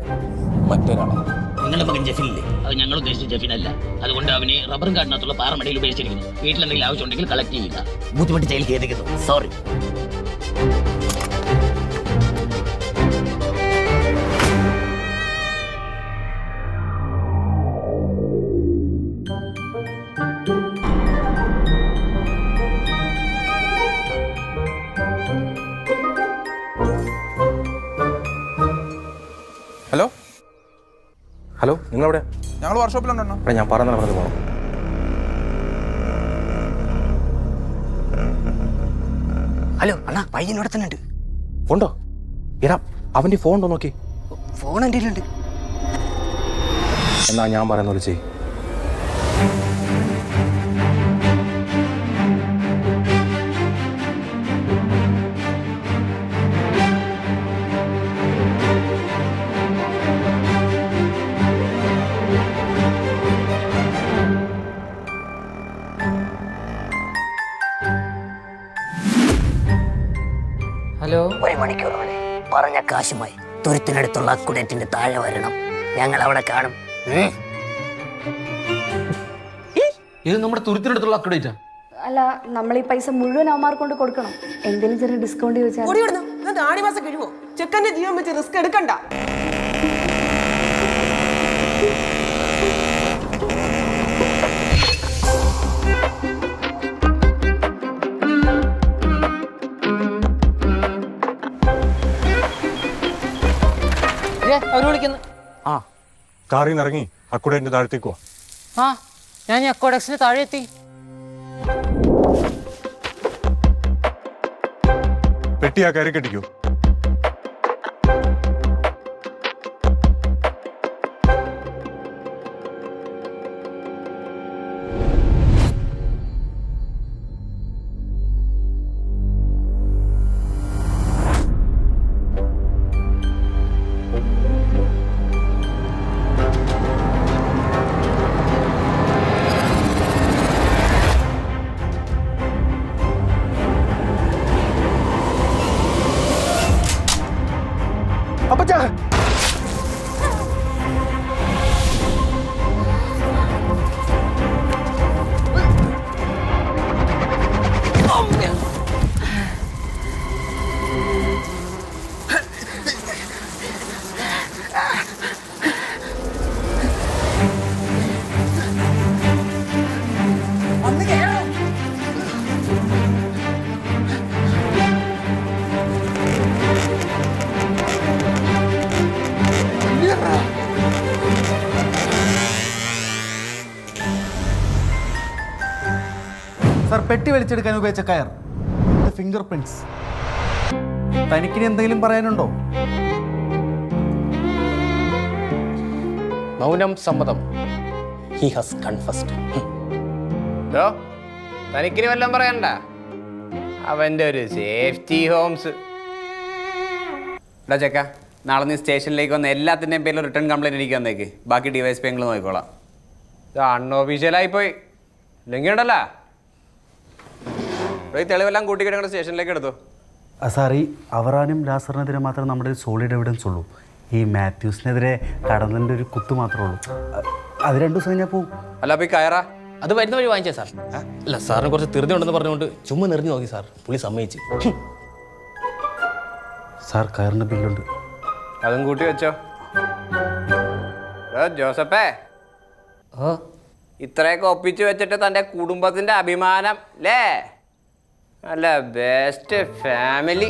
മറ്റൊരാളാണ്. നിങ്ങളുടെ മകൻ ജെഫിനില്ലേ, അത് ഞങ്ങൾ ഉദ്ദേശിച്ച ജെഫിനല്ല. അതുകൊണ്ട് അവനെ റബ്ബറും കാടിനകത്തുള്ള പാറമടയിൽ ഉപേക്ഷിച്ചിരിക്കുന്നു. വീട്ടിലെന്തെങ്കിലും ആവശ്യമുണ്ടെങ്കിൽ കളക്ട് ചെയ്യുക. ബുദ്ധിമുട്ട് ജയിൽ ഖേദിക്കുന്നു. സോറി. ഹലോ ഹലോ, നിങ്ങളെവിടെ? ഞങ്ങൾ വർക്ക്ഷോപ്പിലുണ്ടോ? ഞാൻ പറഞ്ഞ പോകണം. ഹലോ അണ്ണാ, പയ്യൻ ഇവിടെ തന്നെ ഉണ്ട്. ഉണ്ടോ? എടാ, അവന്റെ ഫോൺ ഉണ്ടോ നോക്കി. ഫോൺ എൻ്റെ ഉണ്ട്. എന്നാ ഞാൻ പറയുന്ന പോലെ ചെയ്യ്. പറഞ്ഞ കാശുമായി തുരുത്തിനടുത്തുള്ള അക്കുഡേറ്റിന്റെ താഴെ വരണം. ഞങ്ങൾ അവിടെ കാണും. ഇത് നമ്മുടെ തുരുത്തിനടുത്തുള്ള അക്കുഡേറ്റാ? അല്ല, നമ്മൾ ഈ പൈസ മുഴുവൻ അവന്മാർക്ക് കൊണ്ട് കൊടുക്കണം. എന്തെങ്കിലും ചെറിയ ഡിസ്കൗണ്ട് ചോദിച്ചാൽ ആണി മാസം കഴിയുമോ? ചെക്കന്റെ ജീവൻ വെച്ച് റിസ്ക് എടുക്കണ്ട. അവര് വിളിക്കുന്നു. ആ കാറിൽ നിന്ന് ഇറങ്ങി അക്കുഡേറ്റിന്റെ താഴത്തേക്കോ? ആ ഞാൻ അക്കോഡക്സിന് താഴെ എത്തി. പെട്ടി ആ കയറി കെട്ടിക്കോ. സാർ, പെട്ടി വലിച്ചെടുക്കാൻ ഉപയോഗിച്ച കയർ, ഫിംഗർ പ്രിന്റ്സ്. തനിക്കിനി എന്തെങ്കിലും പറയാനുണ്ടോ? മൗനം സമ്മതം. He has കൺഫസ്ഡ്. തനിക്കിനി വല്ലതും പറയണ്ട. അവന്റെ ഒരു സേഫ്റ്റി ഹോംസ്. ചെക്ക, നാളെ നീ സ്റ്റേഷനിലേക്ക് വന്ന് എല്ലാത്തിൻ്റെയും പേരിൽ റിട്ടേൺ കംപ്ലൈൻറ്റ് എനിക്ക് വന്നേക്ക്. ബാക്കി ഡിവൈസ് ഞങ്ങൾ നോക്കിക്കോളാം. ഇത് അൺഒഫീഷ്യലായി പോയി. ഇല്ലെങ്കിൽ ഉണ്ടല്ലോ ഈ തെളിവെല്ലാം കൂട്ടിക്കിടങ്ങടെ സ്റ്റേഷനിലേക്ക് എടുത്തു. സാർ, ഈ അവറാനും ലാസറിനെതിരെ മാത്രമേ നമ്മുടെ ഒരു സോളിഡ് എവിഡൻസ് ഉള്ളൂ. ഈ മാത്യൂസിനെതിരെ കടന്നതിൻ്റെ ഒരു കുത്തു മാത്രമേ ഉള്ളൂ. അത് 2 ദിവസം കഴിഞ്ഞാൽ പോവും. അല്ല അപ്പോൾ ഈ കയറാ അത് വരുന്ന വഴി വാങ്ങിച്ചേ സാർ. അല്ല, സാറിന് കുറച്ച് ധൃതി ഉണ്ടെന്ന് പറഞ്ഞുകൊണ്ട് ചുമ്മാ നിറഞ്ഞു നോക്കി സാർ. പുള്ളി സമ്മതിച്ചു. സാർ, കയറിൻ്റെ ബില്ലുണ്ട്. അതും കൂട്ടി വെച്ചോ. ജോസഫേ, ഇത്രയൊക്കെ ഒപ്പിച്ച് വെച്ചിട്ട് തൻ്റെ കുടുംബത്തിൻ്റെ അഭിമാനം അല്ലേ? അല്ല, ബെസ്റ്റ് ഫാമിലി.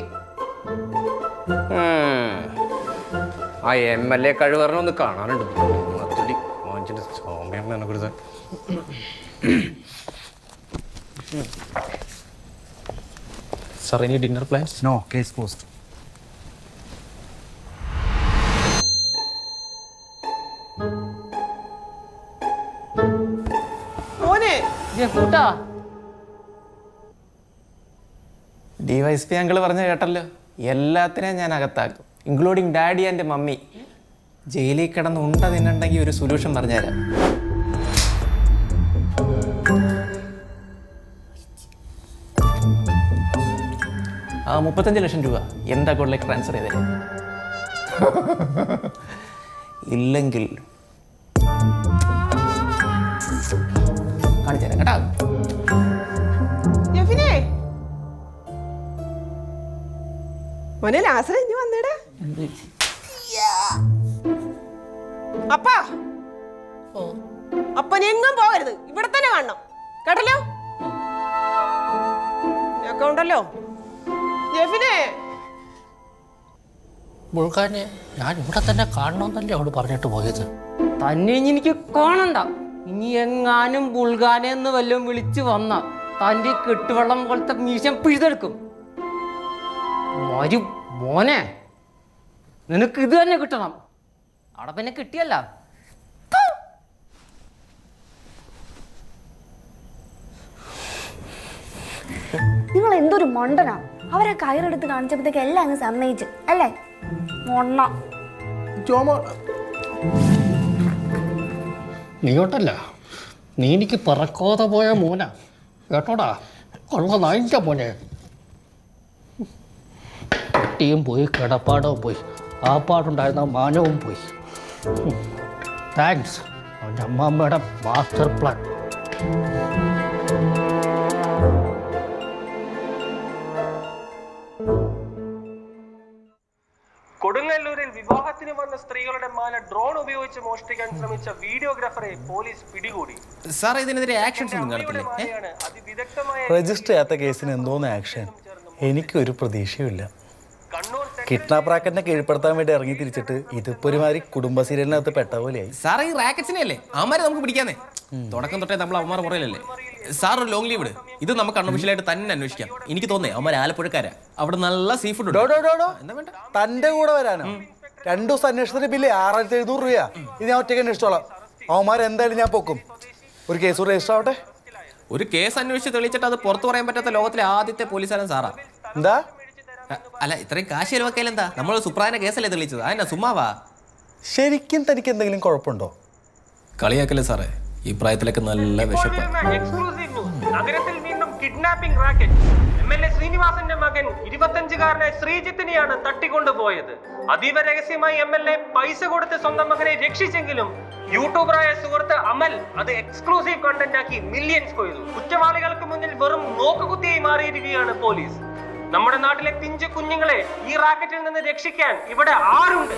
ആ MLA കഴിവറിനൊന്ന് കാണാനുണ്ട്. വാങ്ങിച്ചിട്ട് സൗമ്യം കൊടുത്ത സാർ, ഇനി dinner plans? No, case post. DYSP uncle പറഞ്ഞ കേട്ടല്ലോ, എല്ലാത്തിനെയും ഞാൻ അകത്താക്കും, ഇൻക്ലൂഡിങ് ഡാഡി ആൻഡ് മമ്മി. ജയിലിൽ കിടന്ന് ഉണ്ട തിന്നുണ്ടെങ്കിൽ ഒരു സൊല്യൂഷൻ പറഞ്ഞുതരാം. ആ 35 ലക്ഷം രൂപ എൻ്റെ അക്കൗണ്ടിലേക്ക് ട്രാൻസ്ഫർ ചെയ്തേ. ഇല്ലെങ്കിൽ കാണിച്ചു തരാം കേട്ടോ. മോനെ ലാസർ, ഇനി വന്നേടാ. അപ്പാ, അപ്പനെങ്ങും പോകരുത്, ഇവിടെ തന്നെ കാണണം കേട്ടല്ലോ. ഉണ്ടല്ലോ ജെഫിനെ. മുഴുകാനെ ഞാൻ ഇവിടെ തന്നെ കാണണമെന്നല്ലേ അവിടെ പറഞ്ഞിട്ട് പോയത്. തന്നെ ഇനി എനിക്ക് കാണണ്ട. ഇനി എങ്ങാനും ബുൾഗാനെന്ന് വല്ലതും വിളിച്ചു വന്ന തൻ്റെ കെട്ടുവെള്ളം പോലത്തെ മീശം പിഴുതെടുക്കും. വരും മോനെ, നിനക്ക് ഇത് തന്നെ കിട്ടണം. അവിടെ പിന്നെ കിട്ടിയല്ല. നിങ്ങൾ എന്തൊരു മണ്ടനാ. അവരെ കയറെടുത്ത് കാണിച്ചപ്പോഴത്തേക്ക് എല്ലാം അങ്ങ് സമ്മതിച്ചു അല്ലേ? മൊണ്ണ. നീയോട്ടല്ല, നീ എനിക്ക് പറക്കാതെ പോയ മോനാ കേട്ടോടാ. കൊള്ള നായിൻ്റെ മോനെ. പെട്ടിയും പോയി, കിടപ്പാടവും പോയി, ആ പാടുണ്ടായിരുന്ന മാനവും പോയി. താങ്ക്സ് എൻ്റെ അമ്മാമ്മയുടെ മാസ്റ്റർ പ്ലാൻ. കൊടുങ്ങല്ലൂരിൽ വിവാഹത്തിന് വന്ന സ്ത്രീകളുടെ മാല ഡ്രോൺ ഉപയോഗിച്ച് മോഷ്ടിക്കാൻ ശ്രമിച്ച വീഡിയോഗ്രാഫറെ പോലീസ് പിടികൂടി. സാർ ഇതിനെതിരെ ആക്ഷൻസ് ഒന്നും കാണത്തില്ലേ? അതിവിദഗ്ധമായ രജിസ്റ്റർ ചെയ്യാത്ത കേസിന് എന്തോന്ന് ആക്ഷൻ? എനിക്കൊരു പ്രതീക്ഷയുമില്ല. കിഡ്നാപ്പ് റാക്കറ്റിനെ കീഴ്പ്പെടുത്താൻ വേണ്ടി ഇറങ്ങി തിരിച്ചിട്ട് ഇതിപ്പോ ഒരുമാതിരി കുടുംബ സീരിയലിനകത്ത് പെട്ട പോലെയായി. സാറേ ഈ റാക്കറ്റ്സിനെ അല്ലേ അവന്മാരെ നമുക്ക് പിടിക്കാന്നേ. തുടക്കം തൊട്ടേ നമ്മൾ അവന്മാർ പുറയിലല്ലേ. സാർ ഒരു ലോങ് ലീവ് ഇട്. ഇത് നമുക്ക് അൺഒഫീഷ്യലായിട്ട് തന്നെ അന്വേഷിക്കാം. എനിക്ക് തോന്നേ അവന്മാർ ആലപ്പുഴക്കാരാ. അവിടെ നല്ല സീ ഫുഡ് ഉണ്ട്. തന്റെ കൂടെ വരാനോ? 2 ദിവസം അന്വേഷണത്തിന് ബില്ല് 6700 രൂപ. ഇത് ഞാൻ ഒറ്റയ്ക്ക് അന്വേഷിച്ചോളാം. അവന്മാർ എന്തായാലും ഞാൻ പൊക്കും. ഒരു കേസ് രജിസ്റ്റർ ആവട്ടെ. ഒരു കേസ് അന്വേഷിച്ച് തെളിയിച്ചിട്ട് അത് പുറത്തു പറയാൻ പറ്റാത്ത ലോകത്തിലെ ആദ്യത്തെ പോലീസുകാരൻ സാറാ. എന്താ? അല്ല ഇത്രയും കാശ് ചെലവാക്കിയാൽ എന്താ? നമ്മൾ സുപ്രായന കേസല്ലേ തെളിയിച്ചത്? അതിനാ സുമ്മാവാ. ശരിക്കും തനിക്ക് എന്തെങ്കിലും കുഴപ്പമുണ്ടോ? കളിയാക്കല്ലേ സാറേ, ഈ പ്രായത്തിലൊക്കെ നല്ല വിശപ്പാണ്. Exclusive news. നഗരത്തിൽ വീണ്ടും കിഡ്നാപ്പിംഗ് റാക്കറ്റ്. MLA ശ്രീനിവാസന്റെ മകൻ 25-കാരനായ ശ്രീജിത്തിനെയാണ് തട്ടിക്കൊണ്ടുപോയത്. അതീവ രഹസ്യമായി MLA പൈസ കൊടുത്ത് സ്വന്തം മകനെ രക്ഷിച്ചെങ്കിലും യൂട്യൂബറായ സുഹൃത്ത് അമൽ അത് എക്സ്ക്ലൂസീവ് കണ്ടന്റ് ആക്കി മില്യൻസ് കൊയ്തു. കുറ്റവാളികൾക്ക് മുന്നിൽ വെറും നോക്കുകുത്തിയായി മാറിയിരിക്കുകയാണ് പോലീസ്. നമ്മുടെ നാട്ടിലെ പിഞ്ചു കുഞ്ഞുങ്ങളെ ഈ റാക്കറ്റിൽ നിന്ന് രക്ഷിക്കാൻ ഇവിടെ ആരുണ്ട്?